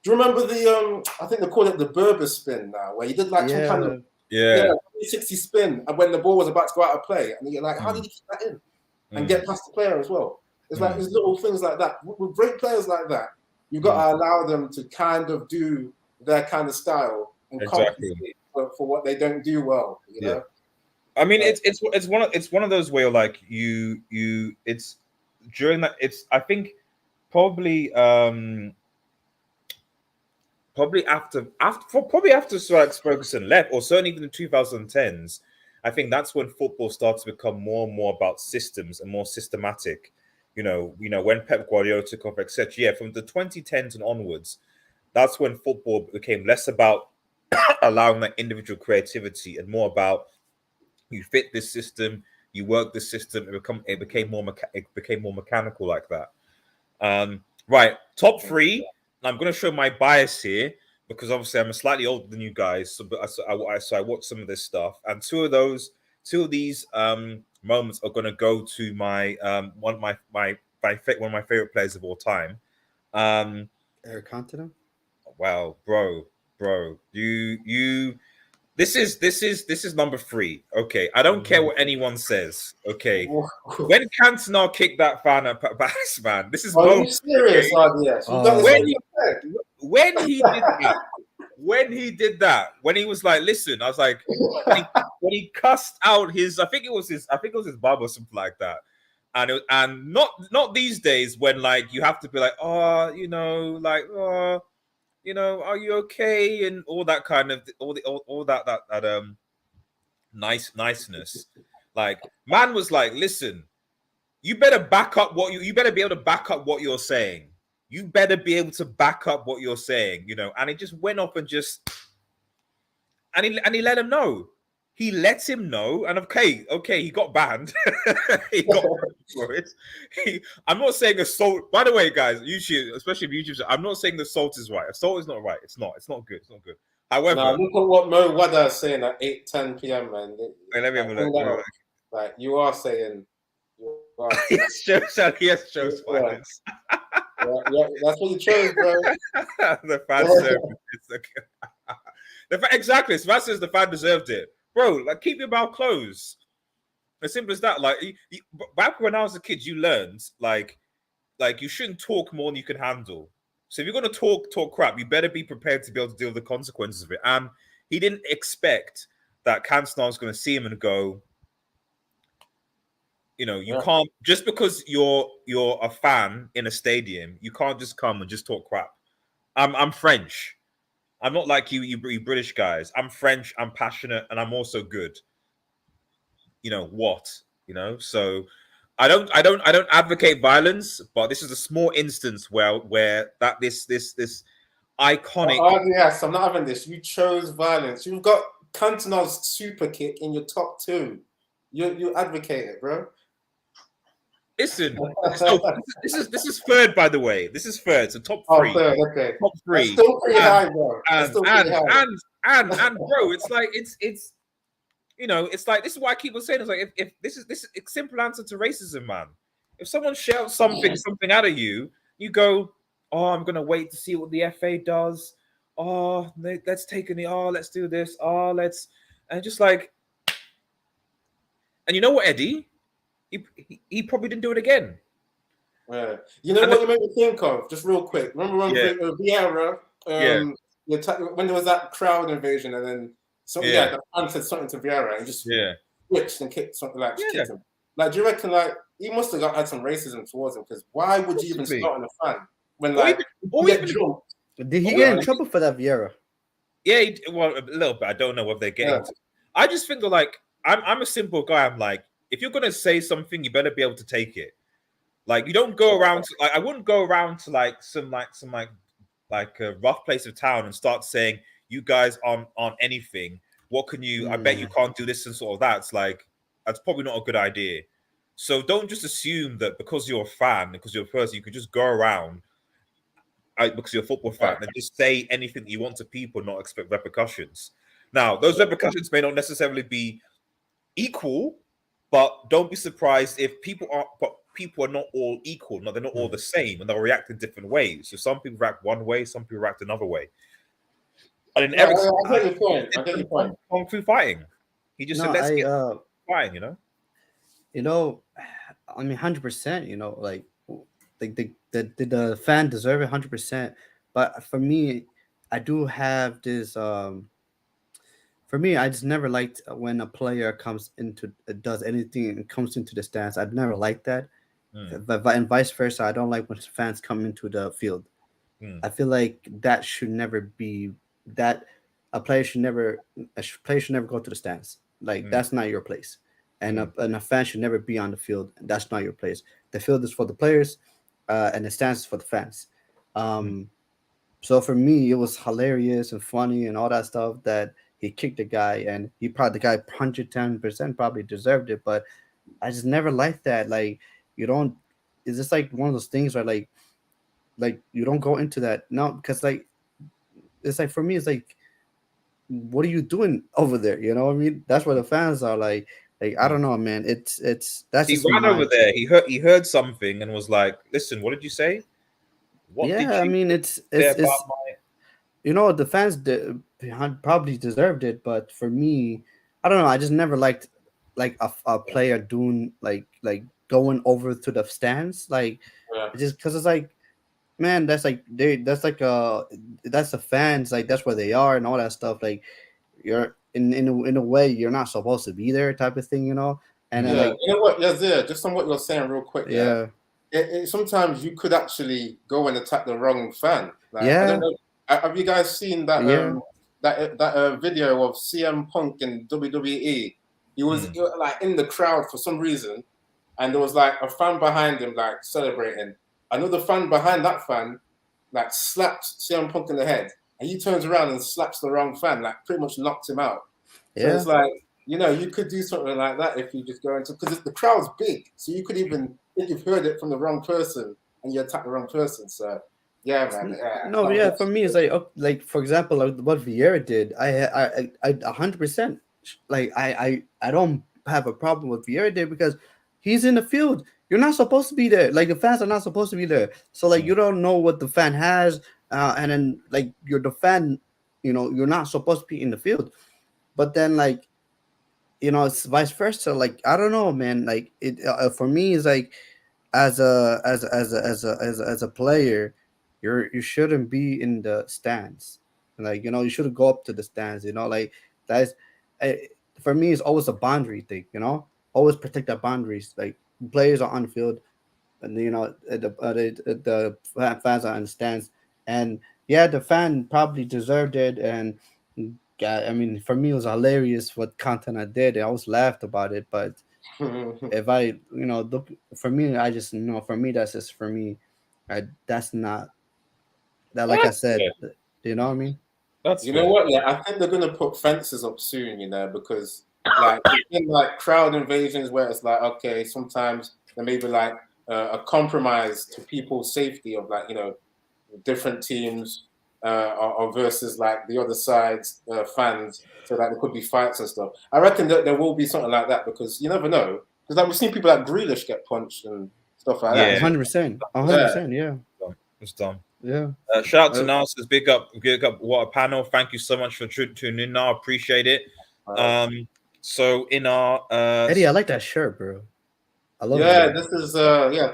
[SPEAKER 3] do you remember the I think they call it the Berber spin now, where he did like some kind of
[SPEAKER 2] yeah.
[SPEAKER 3] 360 spin and when the ball was about to go out of play, and you're like, how did he keep that in and get past the player as well? It's like there's little things like that. With great players like that, you've got to allow them to kind of do their kind of style and compensate for what they don't do well. You know?
[SPEAKER 2] I mean, it's one of those where like you it's during that I think probably after Sir Alex Ferguson left, or certainly even in the 2010s, I think that's when football started to become more and more about systems and more systematic. You know, when Pep Guardiola took off, etc. Yeah, from the 2010s and onwards, that's when football became less about allowing that individual creativity and more about you fit this system, you work this system. It became more mechanical like that. Right, top three. I'm going to show my bias here because obviously I'm slightly older than you guys, so I watched some of this stuff, and two of these moments are going to go to my one of my favorite players of all time.
[SPEAKER 4] Eric Cantona.
[SPEAKER 2] Wow, bro, you. This is number three. Okay, I don't care what anyone says. Okay, when Cantona kicked that fan at Palace, man, this is
[SPEAKER 3] Are you serious, RDS?
[SPEAKER 2] When he did that, when he was like, listen, I was like, when he cussed out his, I think it was his barber or something like that, and not these days when like you have to be like, oh, are you okay, and all that kind of all that niceness. Like, man was like, listen, you better back up you better be able to back up what you're saying. You better be able to back up what you're saying, and he just went off and he let him know. He let him know, and okay, he got banned. He got banned for it. I'm not saying assault. By the way, guys, YouTube, especially YouTube, I'm not saying the assault is right. Assault is not right. It's not good. It's not good. However,
[SPEAKER 3] look at what Mo Wada is saying at 8:10 p.m. man.
[SPEAKER 2] Let me have a look.
[SPEAKER 3] Like you are saying,
[SPEAKER 2] yes, shows violence.
[SPEAKER 3] Yeah, that's what you chose, bro.
[SPEAKER 2] The fan deserved it. Exactly. So that says the fan deserved it. Bro, like, keep your mouth closed. As simple as that. Like, back when I was a kid, you learned like you shouldn't talk more than you can handle. So if you're gonna talk crap, you better be prepared to be able to deal with the consequences of it. And he didn't expect that Cantona was going to see him and go, You know, you
[SPEAKER 3] Yeah.
[SPEAKER 2] can't just because you're a fan in a stadium, you can't just come and just talk crap. I'm French. I'm not like you British guys. I'm French. I'm passionate, and I'm also good. You know what? You know, so I don't advocate violence, but this is a small instance where that this iconic.
[SPEAKER 3] Oh, yes, I'm not having this. You chose violence. You've got Cantona's super kick in your top two. You advocate it, bro.
[SPEAKER 2] Listen, this is third, by the way. This is third, so top
[SPEAKER 3] Oh,
[SPEAKER 2] three,
[SPEAKER 3] third, okay.
[SPEAKER 2] top
[SPEAKER 3] That's
[SPEAKER 2] three,
[SPEAKER 3] still pretty
[SPEAKER 2] and
[SPEAKER 3] high, bro. That's
[SPEAKER 2] and
[SPEAKER 3] still pretty
[SPEAKER 2] and
[SPEAKER 3] high.
[SPEAKER 2] and bro, it's like it's you know, it's like this is why I keep on saying it's like if this is a simple answer to racism, man. If someone shouts something out of you, you go, oh, I'm gonna wait to see what the FA does. Oh, let's take an oh, let's do this. Oh, let's and just like, and you know what, Eddie, he probably didn't do it again.
[SPEAKER 3] Yeah. You know
[SPEAKER 2] And
[SPEAKER 3] what you made me think of? Just real quick. Remember when
[SPEAKER 2] Yeah.
[SPEAKER 3] Vieira,
[SPEAKER 2] Yeah.
[SPEAKER 3] when there was that crowd invasion, and then the fan said something to Vieira, and he just switched and kicked something like kicked him. Like, do you reckon like he must have had some racism towards him? Because why would you even start on a fan when like
[SPEAKER 2] or
[SPEAKER 3] you get
[SPEAKER 2] even
[SPEAKER 3] jumped?
[SPEAKER 4] Did he get in trouble for that, Vieira?
[SPEAKER 2] Yeah, well, a little bit. I don't know what they're getting. I just think like I'm a simple guy. I'm like, if you're gonna say something, you better be able to take it. Like, you don't go around to, like, I wouldn't go around to like some a rough place of town and start saying you guys aren't anything. What can you? I bet you can't do this and sort of that. It's like that's probably not a good idea. So don't just assume that because you're a fan, because you're a person, you can just go around because you're a football fan and just say anything that you want to people, not expect repercussions. Now, those repercussions may not necessarily be equal, but don't be surprised if people are not all equal. No, they're not all the same, and they'll react in different ways. So some people react one way, some people react another way. And in Eric's,
[SPEAKER 3] I get your point. I get your point.
[SPEAKER 2] Kung Fu fighting. He just said, "Let's get fighting."
[SPEAKER 4] You know, I mean, 100%. You know, like the fan deserve it 100%. But for me, I do have this. For me, I just never liked when a player does anything and comes into the stands. I've never liked that. And vice versa, I don't like when fans come into the field. I feel like that should never be that. A player should never go to the stands. Like, that's not your place. And a fan should never be on the field. That's not your place. The field is for the players, and the stands is for the fans. So for me, it was hilarious and funny and all that stuff that he kicked the guy, and the guy 110% probably deserved it. But I just never liked that. Like, you don't. It's just like one of those things where like you don't go into that. No, because like it's like, for me, it's like, what are you doing over there? You know what I mean? That's where the fans are. Like I don't know, man. It's that's
[SPEAKER 2] he ran over there. He heard something and was like, "Listen, what did you say?"
[SPEAKER 4] What did you I mean, it's you know, the fans probably deserved it, but for me, I don't know. I just never liked like a player doing like going over to the stands, like just because it's like, man, that's like that's the fans, like that's where they are and all that stuff. Like, you're in a way you're not supposed to be there, type of thing, you know. And then, like,
[SPEAKER 3] you know what, just on what you're saying, real quick. Sometimes you could actually go and attack the wrong fan. Like, I don't know. Have you guys seen that that video of CM Punk in WWE? He was like in the crowd for some reason, and there was like a fan behind him, like celebrating. Another fan behind that fan, like, slapped CM Punk in the head, and he turns around and slaps the wrong fan, like pretty much knocked him out. So it's like, you know, you could do something like that if you just go into, because the crowd's big, so you could even think you've heard it from the wrong person and you attack the wrong person. So yeah, man.
[SPEAKER 4] For me, it's like for example, like what Vieira did. I 100%. Like, I don't have a problem with Vieira did, because he's in the field. You're not supposed to be there. Like, the fans are not supposed to be there. So like, you don't know what the fan has, and then like, you're the fan. You know, you're not supposed to be in the field. But then, like, you know, it's vice versa. Like, I don't know, man. Like, it for me is like, as a player, you shouldn't be in the stands. Like, you know, you shouldn't go up to the stands. You know, like, that's for me, it's always a boundary thing. You know, always protect the boundaries. Like, players are on field, and the fans are on stands, and yeah, the fan probably deserved it. And yeah, I mean, for me, it was hilarious what Cantona did. I always laughed about it, but if I, look for me, I just for me, that's just for me. That's not that. Like I said, you know what I mean.
[SPEAKER 2] That's
[SPEAKER 3] You know what? Yeah, I think they're gonna put fences up soon. Because like in like crowd invasions, where it's like okay, sometimes there may be like a compromise to people's safety of like different teams or versus like the other side's fans, so that there could be fights and stuff. I reckon that there will be something like that because you never know. Because like we've seen people like Grealish get punched and stuff like that.
[SPEAKER 4] 100%, 100%, yeah.
[SPEAKER 2] It's done.
[SPEAKER 4] Yeah.
[SPEAKER 2] Shout out to Narcissus. Big up. What a panel. Thank you so much for tuning in. I appreciate it. So in our
[SPEAKER 4] Eddie, I like that shirt, bro. I love it.
[SPEAKER 3] Yeah, this is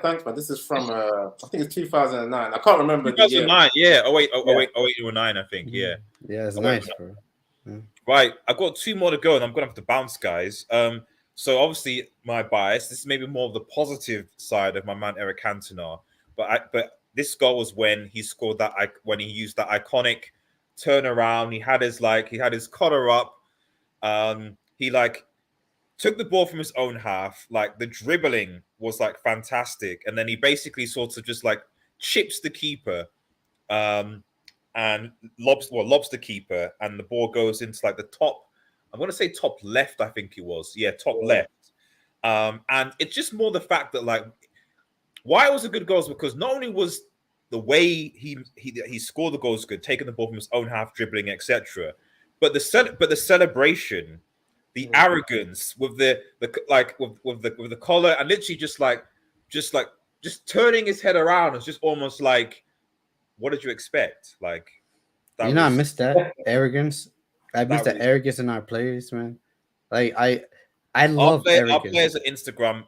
[SPEAKER 3] thanks, man. This is from I think it's 2009. I can't remember
[SPEAKER 2] 2009. Yeah. Oh wait, 09, I think. Yeah.
[SPEAKER 4] Yeah, it's nice, bro. Yeah.
[SPEAKER 2] Right. I've got 2 more to go, and I'm gonna have to bounce, guys. So obviously my bias. This is maybe more of the positive side of my man Eric Cantona, but this goal was when he scored that. When he used that iconic turnaround, he had his collar up. He took the ball from his own half. Like the dribbling was fantastic, and then he basically sort of just chips the keeper, and lobs the keeper, and the ball goes into the top. I'm going to say top left. I think it was. Yeah, top left. And it's just more the fact that why it was a good goal is because not only was the way he scored the goals good, taking the ball from his own half, dribbling, etc., but the celebration, the arrogance with the collar, and literally just turning his head around. It's just almost what did you expect?
[SPEAKER 4] I missed that arrogance. I missed the arrogance in our players, man. I love arrogance.
[SPEAKER 2] Our players at Instagram.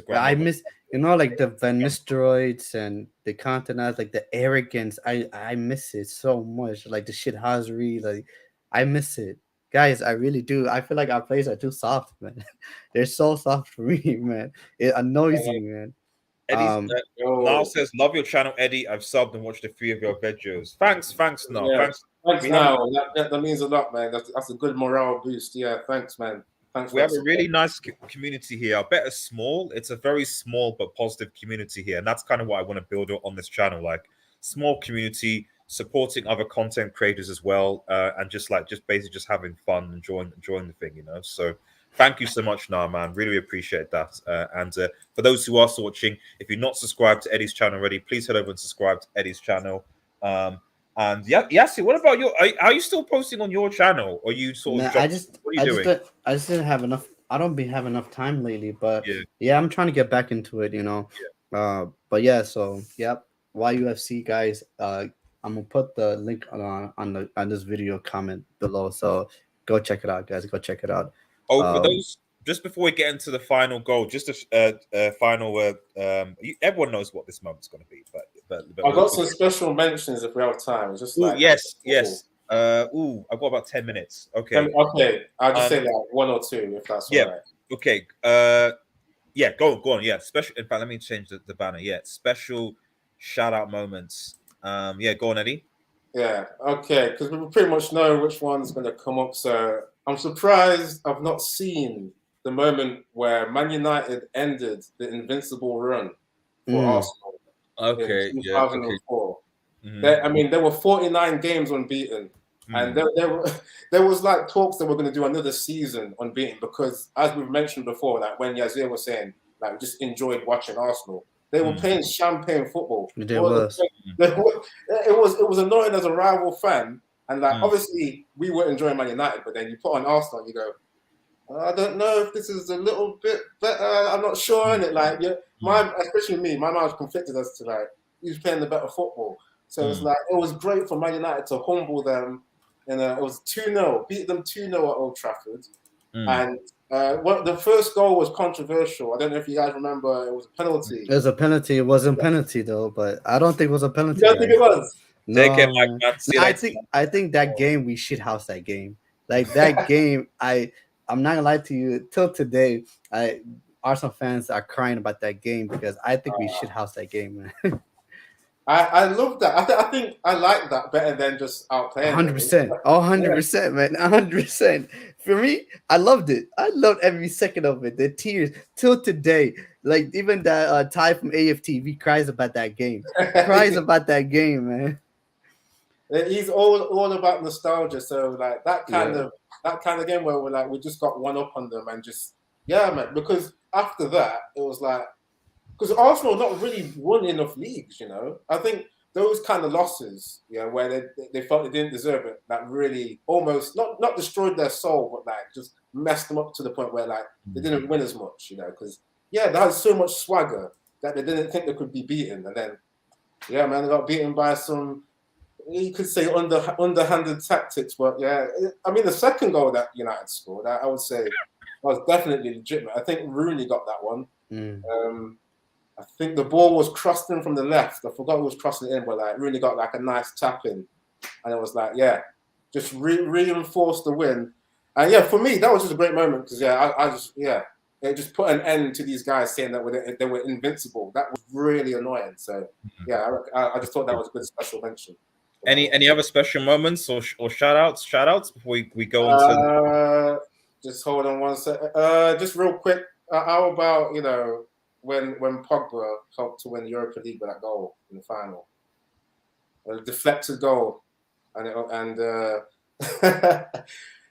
[SPEAKER 4] I miss, the Van Nistelrooys and the Cantonas, the arrogance. I miss it so much. The shithousery, I miss it. Guys, I really do. I feel like our players are too soft, man. They're so soft for me, man. It annoys me, man.
[SPEAKER 2] Niall says, love your channel, Eddie. I've subbed and watched a few of your videos. Thanks, Niall.
[SPEAKER 3] Yeah. Thanks, Niall. That means a lot, man. That's a good morale boost. Yeah, thanks, man.
[SPEAKER 2] We have a really nice community here. I bet it's small. It's a very small but positive community here, and that's kind of what I want to build on this channel. Small community, supporting other content creators as well, and just basically having fun, enjoying the thing, So thank you so much, Nah, man. Really appreciate that. And for those who are still watching, if you're not subscribed to Eddie's channel already, please head over and subscribe to Eddie's channel. And Yassi, what about are you still posting on your channel, or you sort of?
[SPEAKER 4] I just didn't have enough. I don't have enough time lately, but yeah, I'm trying to get back into it, But yeah, so yep, YUFC guys. I'm gonna put the link on this video comment below, so go check it out, guys. Go check it out.
[SPEAKER 2] For those, just before we get into the final goal, just a final everyone knows what this moment's going to be, but
[SPEAKER 3] I've got some special mentions if we have time. Just
[SPEAKER 2] yes. I've got about 10 minutes. Okay.
[SPEAKER 3] I'll just say 1 or 2 if that's all right.
[SPEAKER 2] Okay. Go on. Yeah. Special. In fact, let me change the banner. Yeah. Special shout out moments. Go on, Eddie.
[SPEAKER 3] Yeah. Okay. Because we pretty much know which one's going to come up. So I'm surprised I've not seen the moment where Man United ended the invincible run for Arsenal.
[SPEAKER 2] Okay.
[SPEAKER 3] In 2004. There were 49 games unbeaten, and there was talks that we're going to do another season unbeaten because, as we've mentioned before, when Yazir was saying, just enjoyed watching Arsenal. They were playing champagne football.
[SPEAKER 4] It was
[SPEAKER 3] annoying as a rival fan, and obviously we were enjoying Man United, but then you put on Arsenal and you go, I don't know if this is a little bit better. I'm not sure in it. Especially me, my mind was conflicted as to who's playing the better football. So it's it was great for Man United to humble them, and it was 2-0, beat them 2-0 at Old Trafford, and the first goal was controversial. I don't know if you guys remember. It was a penalty.
[SPEAKER 4] It was a penalty. It wasn't penalty though, but I don't think it was a penalty.
[SPEAKER 3] You don't think it was?
[SPEAKER 4] No, I think that game we shithoused that game. That game, I'm not gonna lie to you. Till today, Arsenal fans are crying about that game because I think we should house that game, man.
[SPEAKER 3] I love that. I think I like that better than just outplaying them.
[SPEAKER 4] 100%. 100%, man. 100%. For me, I loved it. I loved every second of it. The tears till today. Like, even that Ty from AFTV cries about that game. Cries about that game, man.
[SPEAKER 3] He's all about nostalgia. So like that kind of game where we're like we just got one up on them and just man. Because after that it was like because Arsenal not really won enough leagues. I think those kind of losses, where they felt they didn't deserve it, that really almost not destroyed their soul, but like just messed them up to the point where like they didn't win as much. Because they had so much swagger that they didn't think they could be beaten, and then man, they got beaten by some. You could say underhanded tactics, but I mean the second goal that United scored, I would say was definitely legitimate. I think Rooney got that one. I think the ball was crossed in from the left. I forgot who was crossing it in, but like Rooney got like a nice tap in, and it was like just reinforced the win. And for me that was just a great moment because it just put an end to these guys saying that they were invincible. That was really annoying. So I just thought that was a good special mention.
[SPEAKER 2] Any other special moments or shout outs before we go into
[SPEAKER 3] just hold on one second. Just real quick, how about when Pogba helped to win the Europa League with that goal in the final, a deflected goal, and it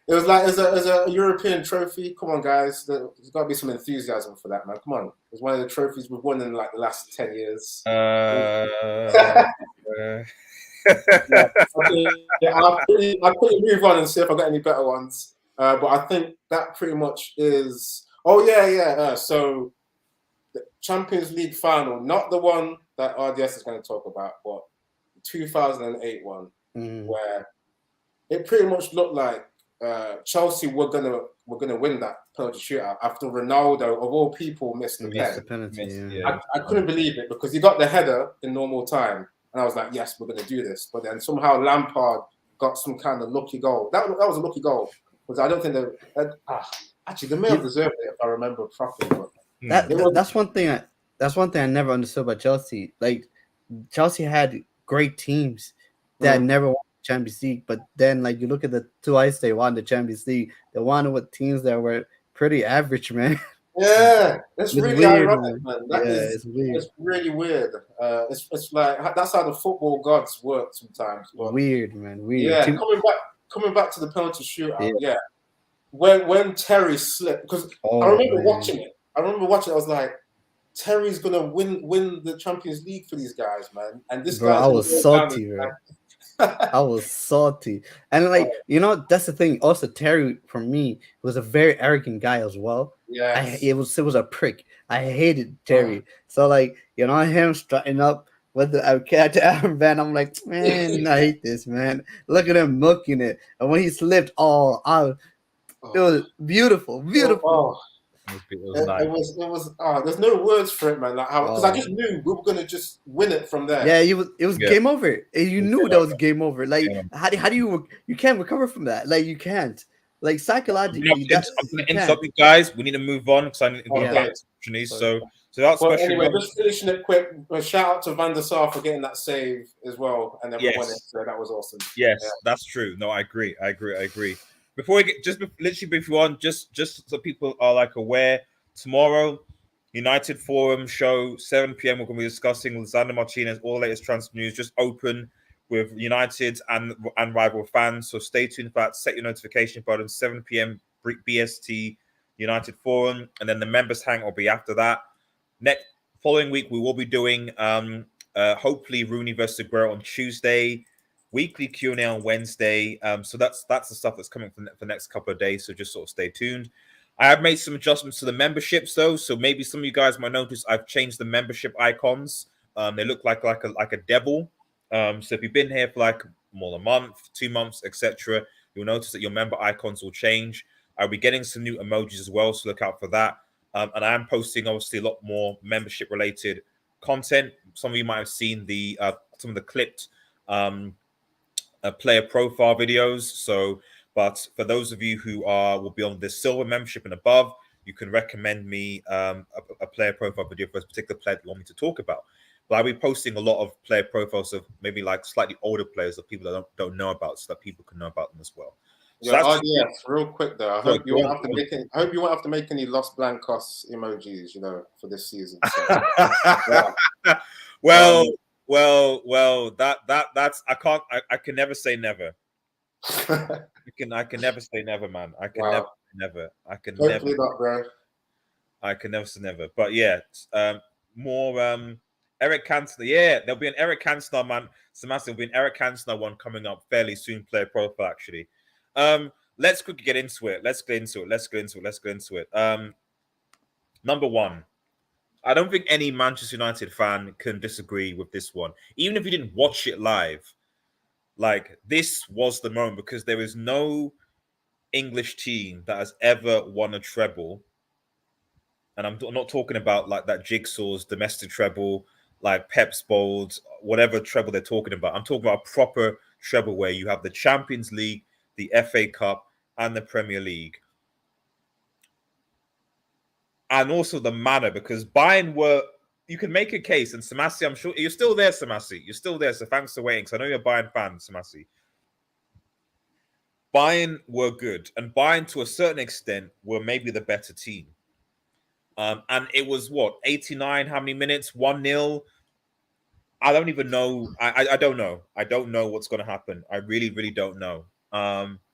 [SPEAKER 3] was like as a European trophy. Come on, guys, there's got to be some enthusiasm for that, man. Come on, it's one of the trophies we've won in like the last 10 years. I'll quickly move on and see if I got any better ones. But I think that pretty much is. So the Champions League final, not the one that RDS is going to talk about, but the 2008 one, where it pretty much looked like Chelsea were gonna win that penalty shootout after Ronaldo, of all people, missed the penalty. I couldn't believe it because he got the header in normal time. And I was like, yes, we're going to do this. But then somehow Lampard got some kind of lucky goal. That was a lucky goal. Because I don't think actually, they may have deserved it if I remember properly. But
[SPEAKER 4] that's one thing I never understood about Chelsea. Like, Chelsea had great teams that never won the Champions League. But then, like, you look at the twice they won the Champions League, they won with teams that were pretty average, man.
[SPEAKER 3] Yeah, it's really
[SPEAKER 4] weird,
[SPEAKER 3] ironic, man. It's weird. It's really weird. It's like that's how the football gods work sometimes. But,
[SPEAKER 4] weird, man. Weird.
[SPEAKER 3] Yeah, coming back to the penalty shootout. Yeah, when Terry slipped, because I remember watching it. I was like, Terry's gonna win the Champions League for these guys, man. And this guy,
[SPEAKER 4] I was salty, man. I was salty, and like that's the thing. Also, Terry for me was a very arrogant guy as well.
[SPEAKER 3] Yeah,
[SPEAKER 4] it was a prick. I hated Terry. So like him strutting up with the armband, I'm like, man, I hate this, man. Look at him milking it, and when he slipped, it was beautiful.
[SPEAKER 3] It was there's no words for it, man. Like because I just knew we were gonna just win it from there.
[SPEAKER 4] Yeah, it was game over. You knew that was game over. Like how do you can't recover from that? Like you can't. Like psychologically,
[SPEAKER 2] I'm gonna interrupt you guys. We need to move on because I need to go back to So that's
[SPEAKER 3] special. Anyway, just finishing it quick. A shout out to Van der Sar for getting that save as well, and then we won it. So that was awesome.
[SPEAKER 2] Yes, that's true. No, I agree. Before we get literally before on, just so people are like aware, tomorrow, United Forum show 7 p.m. We're going to be discussing Lisandro Martinez, all the latest transfer news, just open with United and rival fans. So stay tuned for that. Set your notification button. 7 p.m. BST United Forum, and then the members hang will be after that. Following week, we will be doing hopefully Rooney versus Aguero on Tuesday. Weekly Q&A on Wednesday. So that's the stuff that's coming for the next couple of days. So just sort of stay tuned. I have made some adjustments to the memberships though. So maybe some of you guys might notice I've changed the membership icons. They look like a devil. So if you've been here for like more than a month, 2 months, etc., you'll notice that your member icons will change. I'll be getting some new emojis as well, so look out for that. And I am posting obviously a lot more membership related content. Some of you might have seen some of the clipped player profile videos. But for those of you who will be on the silver membership and above, you can recommend me a player profile video for a particular player that you want me to talk about. But I'll be posting a lot of player profiles of maybe like slightly older players that people that don't know about, so that people can know about them as well. So
[SPEAKER 3] Yeah, RDS, real quick though. I
[SPEAKER 2] Go
[SPEAKER 3] hope you won't
[SPEAKER 2] on,
[SPEAKER 3] have to
[SPEAKER 2] go on.
[SPEAKER 3] make any, I hope you won't have to make any Los Blancos emojis, you know, for this season. So, yeah.
[SPEAKER 2] well, that's I can never say never. I can never say never, man. I can
[SPEAKER 3] Wow.
[SPEAKER 2] never. I can
[SPEAKER 3] Hopefully
[SPEAKER 2] never.
[SPEAKER 3] not, bro.
[SPEAKER 2] I can never say never. But yeah, more Eric Cantona. Yeah, there'll be an Eric Cantona, man. Sebastian, there'll be an Eric Cantona one coming up fairly soon. Player profile, actually. Let's quickly get into it. Let's go into it. Number one, I don't think any Manchester United fan can disagree with this one. Even if you didn't watch it live, like this was the moment, because there is no English team that has ever won a treble. And I'm not talking about like that Jigsaw's domestic treble, like Pep's Bold, whatever treble they're talking about. I'm talking about a proper treble where you have the Champions League, the FA Cup, and the Premier League. And also the manner, because Bayern were, you can make a case, and Samasi, I'm sure you're still there, Samasi. You're still there, so thanks for waiting, because I know you're a Bayern fan, Samasi. Bayern were good, and Bayern, to a certain extent, were maybe the better team. And it was what, 89, how many minutes? 1-0. I don't even know. I don't know. I don't know what's going to happen. I really, really don't know.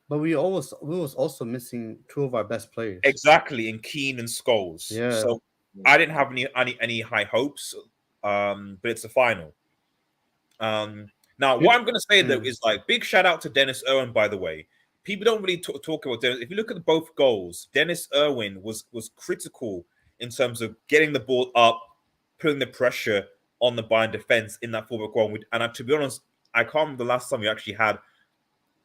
[SPEAKER 4] But we was also missing two of our best players.
[SPEAKER 2] Exactly, in Keane and Scholes.
[SPEAKER 4] Yeah.
[SPEAKER 2] So I didn't have any high hopes. But it's a final. Now, what I'm going to say though is like big shout out to Dennis Irwin. By the way, people don't really talk about Dennis. If you look at both goals, Dennis Irwin was critical in terms of getting the ball up, putting the pressure on the Bayern defense in that fullback role. And to be honest, I can't remember the last time we actually had,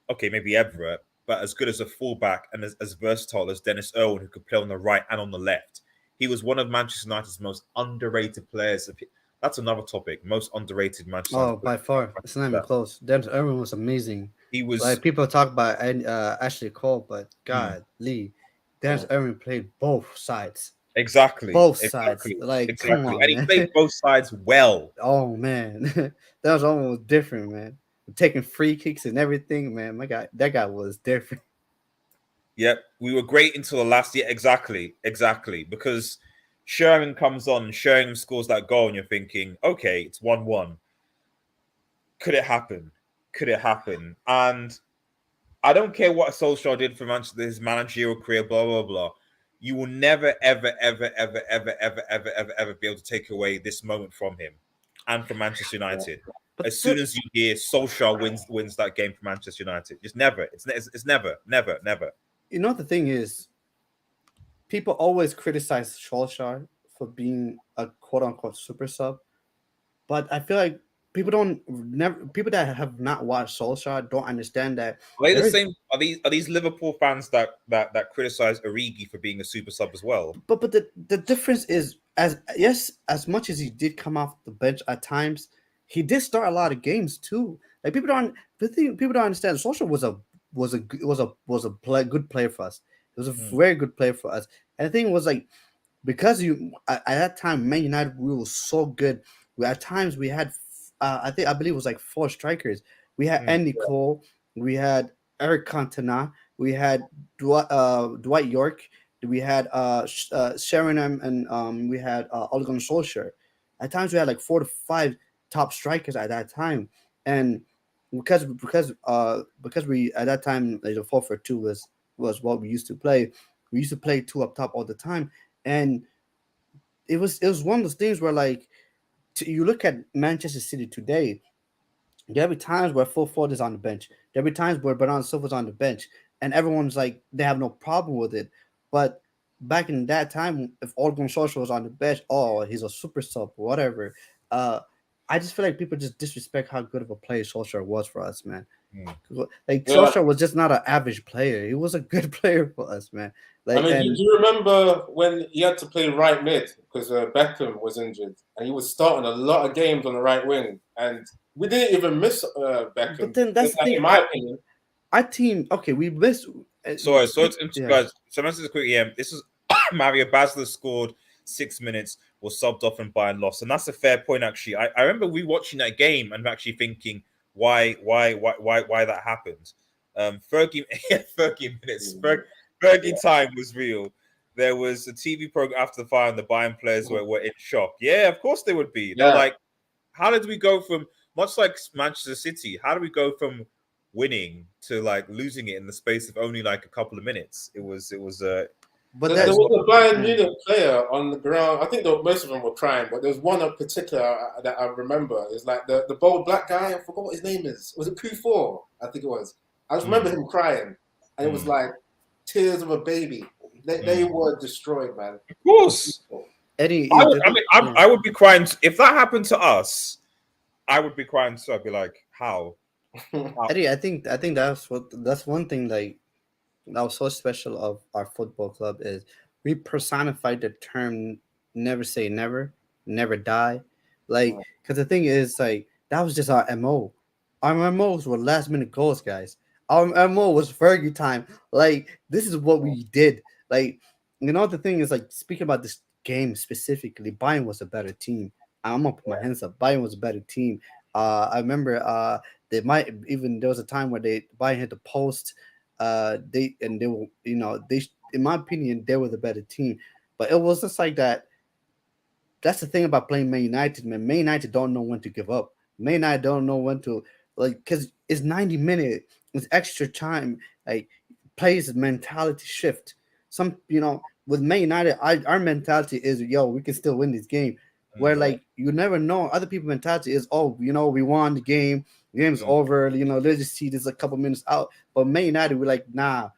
[SPEAKER 2] okay, maybe Everett, but as good as a fullback and as versatile as Dennis Irwin, who could play on the right and on the left. He was one of Manchester United's most underrated players. That's another topic. Most underrated Manchester United.
[SPEAKER 4] Oh, by far. It's not even close. Dennis Irwin was amazing.
[SPEAKER 2] He was
[SPEAKER 4] like people talk about Ashley Cole, but God, Lee, Dennis Irwin played both sides.
[SPEAKER 2] Exactly.
[SPEAKER 4] Both sides. Like,
[SPEAKER 2] exactly.
[SPEAKER 4] Come on,
[SPEAKER 2] and he
[SPEAKER 4] man.
[SPEAKER 2] played both sides well.
[SPEAKER 4] Oh man. That was almost different, man. Taking free kicks and everything, man. That guy was different.
[SPEAKER 2] Yep. We were great until the last year. Exactly. Because Sheringham comes on, Sheringham scores that goal, and you're thinking, okay, it's 1-1. Could it happen? And I don't care what Solskjaer did for Manchester, his managerial career, blah, blah, blah. You will never, ever be able to take away this moment from him and from Manchester United. But as soon as you hear Solskjaer wins that game for Manchester United, just never. It's never.
[SPEAKER 4] You know, the thing is, people always criticize Solskjaer for being a quote-unquote super sub, but I feel like people that have not watched Solskjaer don't understand that.
[SPEAKER 2] Are they the same? Are these Liverpool fans that criticize Origi for being a super sub as well?
[SPEAKER 4] But the difference is, as much as he did come off the bench at times, he did start a lot of games too. Like people don't understand. Solskjaer was a good player for us. It was a very good player for us. And the thing was, like, because at that time, Man United, we were so good. At times we had I believe it was like 4 strikers. We had Andy Cole, we had Eric Cantona, we had Dwight York, we had Sheringham, and we had Ole Gunnar Solskjaer. At times we had like 4 to 5 top strikers at that time, and because we at that time, like, the 4-4-2 was what we used to play. We used to play 2 up top all the time, and it was one of those things where, like, you look at Manchester City today, there'll be times where Phil Foden is on the bench. There'll be times where Bernardo Silva's on the bench, and everyone's like, they have no problem with it. But back in that time, if Ole Gunnar Solskjaer was on the bench, oh, he's a super sub or whatever. I just feel like people just disrespect how good of a player Solskjaer was for us, man. Like, Solskjaer was just not an average player. He was a good player for us, man. Like,
[SPEAKER 3] do you remember when he had to play right mid because Beckham was injured, and he was starting a lot of games on the right wing, and we didn't even miss Beckham.
[SPEAKER 4] But then that's the thing.
[SPEAKER 3] In my opinion,
[SPEAKER 4] our team, okay, we missed.
[SPEAKER 2] Guys. So let's just quick. Yeah, this is Mario Basler scored 6 minutes, was subbed off, and Bayern lost. And that's a fair point, actually. I remember we watching that game and actually thinking why that happened. Fergie minutes, Fergie time was real. There was a TV program after the fire, and the Bayern players were in shock. Yeah, of course they would be. They're like, how did we go from, much like Manchester City, how do we go from winning to like losing it in the space of only like a couple of minutes? It was
[SPEAKER 3] but there was a Bayern Munich player on the ground. I think most of them were crying, but there's one in particular that I remember. It's like the bold black guy. I forgot what his name is. Was it Q4? I think it was. I just remember him crying, and it was like tears of a baby. They were destroyed, man.
[SPEAKER 2] Of course.
[SPEAKER 4] Eddie,
[SPEAKER 2] I would be crying if that happened to us. I would be crying too. I'd be like, how?
[SPEAKER 4] Eddie, I think that's one thing like that was so special of our football club is we personified the term "never say never, never die." Like, because the thing is, like, that was just our MO. Our MOs were last minute goals, guys. Our MO was Fergie time. Like, this is what we did. Like, you know, the thing is, like, speaking about this game specifically, Bayern was a better team. I'm gonna put my hands up. Bayern was a better team. I remember there was a time where Bayern hit the post. They were, you know, in my opinion, they were the better team. But it was just like that. That's the thing about playing Man United, man. Man United don't know when to give up. Man United don't know when to, like, because it's 90 minutes, it's extra time. Like, players' mentality shift. Some, you know, with Man United, our mentality is, yo, we can still win this game. Where, like, you never know. Other people's mentality is, oh, you know, we won the game. The game's over. You know, let's just see this a couple minutes out. But Man United, we're like, nah.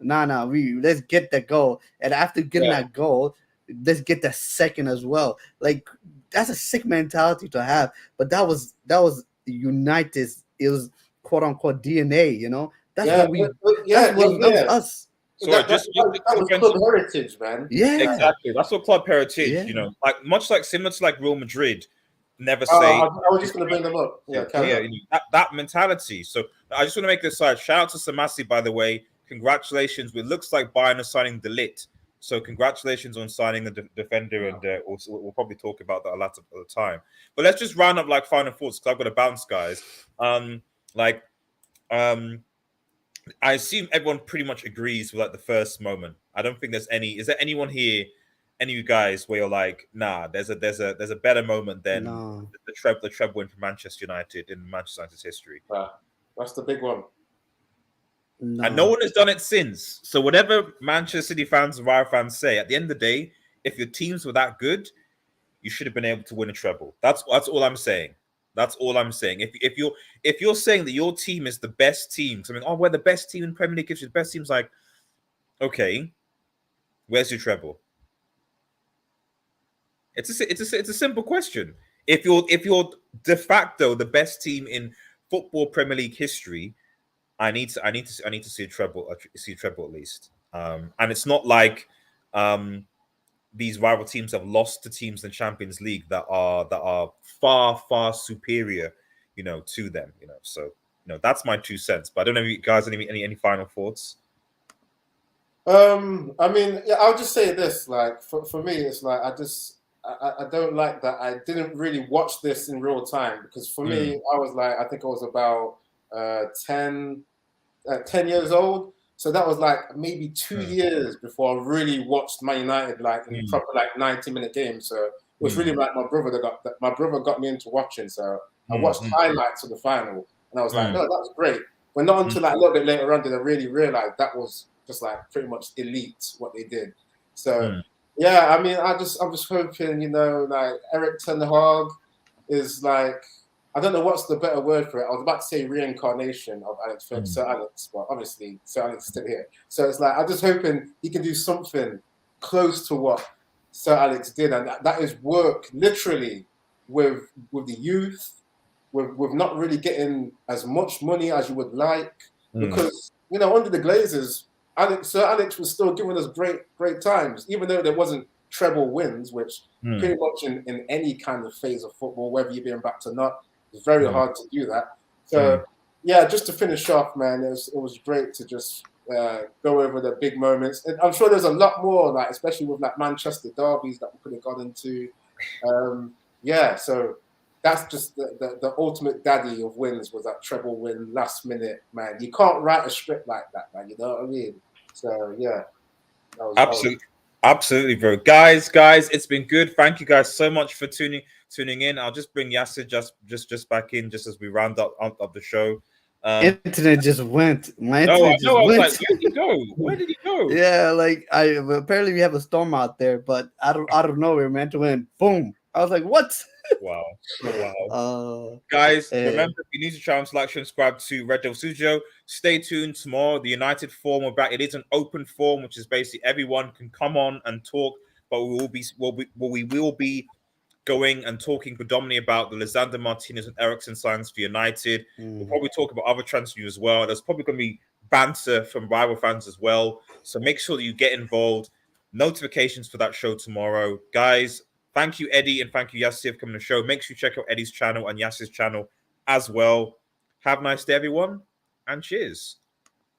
[SPEAKER 4] Let's get that goal. And after getting that goal, let's get that second as well. Like, that's a sick mentality to have. But that was United. It was quote unquote DNA. You know, that's what we. That was us.
[SPEAKER 2] So
[SPEAKER 3] that was club heritage, man.
[SPEAKER 4] Yeah,
[SPEAKER 2] exactly. That's what club heritage.
[SPEAKER 4] Yeah.
[SPEAKER 2] You know, like much like similar to like Real Madrid. Never say.
[SPEAKER 3] I was just going to bring them up.
[SPEAKER 2] That mentality. So I just want to make this side. Shout out to Samasi, by the way. Congratulations. It looks like Bayern are signing De Ligt. So congratulations on signing the defender, and we'll probably talk about that a lot of the time. But let's just round up like final thoughts because I've got to bounce, guys. I assume everyone pretty much agrees with like the first moment. I don't think there's any. Is there anyone here, any of you guys, where you're like, nah, there's a better moment than the treble win for Manchester United in Manchester United's history.
[SPEAKER 3] That's the big one.
[SPEAKER 4] No.
[SPEAKER 2] And no one has done it since. So whatever Manchester City fans and Real fans say, at the end of the day, if your teams were that good, you should have been able to win a treble. That's all I'm saying. That's all I'm saying. If you're saying that your team is the best team, something, we're the best team in Premier League history, the best team's like, okay, where's your treble? It's a simple question. If you're de facto the best team in football Premier League history, I need to see a treble at least. And it's not like these rival teams have lost to teams in the Champions League that are far superior, you know, to them, you know. So, you know, that's my 2 cents. But I don't know if you guys any final thoughts.
[SPEAKER 3] I mean, yeah, I'll just say this. Like for me, it's like I don't like that. I didn't really watch this in real time because for me, I was like, I think I was about 10 years old. So that was like maybe 2 years before I really watched Man United like in proper like 90-minute games. So it was really like my brother got me into watching. So I watched highlights of the final, and I was like, no, that was great. But not until like a little bit later on did I really realize that was just like pretty much elite what they did. So yeah, I mean, I'm just hoping, you know, like Erik ten Hag is like, I don't know what's the better word for it. I was about to say reincarnation of Sir Alex, but obviously Sir Alex is still here. So it's like, I'm just hoping he can do something close to what Sir Alex did. And that is work literally with the youth, with not really getting as much money as you would like. Because, you know, under the Glazers, Sir Alex was still giving us great times, even though there wasn't treble wins, which pretty much in any kind of phase of football, whether you're being backed or not, it's very hard to do that. So, yeah, just to finish off, man, it was great to just go over the big moments. And I'm sure there's a lot more, like especially with like Manchester derbies that we could have gone into. Yeah, so that's just the ultimate daddy of wins was that treble win last minute, man. You can't write a script like that, man. You know what I mean? So yeah,
[SPEAKER 2] absolutely, bro. Guys, it's been good. Thank you guys so much for tuning in. I'll just bring Yasser just back in just as we round up the show.
[SPEAKER 4] Internet just went. My
[SPEAKER 2] internet
[SPEAKER 4] just went.
[SPEAKER 2] Like, where did he go? Where did he go?
[SPEAKER 4] Yeah, like apparently we have a storm out there, but out of nowhere, man, to win. Boom. I was like, what?
[SPEAKER 2] Wow. Guys, remember, if you need to try and like, subscribe to Red Devil Studio. Stay tuned tomorrow. The United Forum are back. It is an open forum, which is basically everyone can come on and talk, but we will be going and talking predominantly about the Lisandro Martinez and Eriksen signings for United. We'll probably talk about other transfers as well. There's probably going to be banter from rival fans as well. So make sure that you get involved. Notifications for that show tomorrow. Guys, thank you, Eddie, and thank you, Yassir, for coming to the show. Make sure you check out Eddie's channel and Yassir's channel as well. Have a nice day, everyone, and cheers.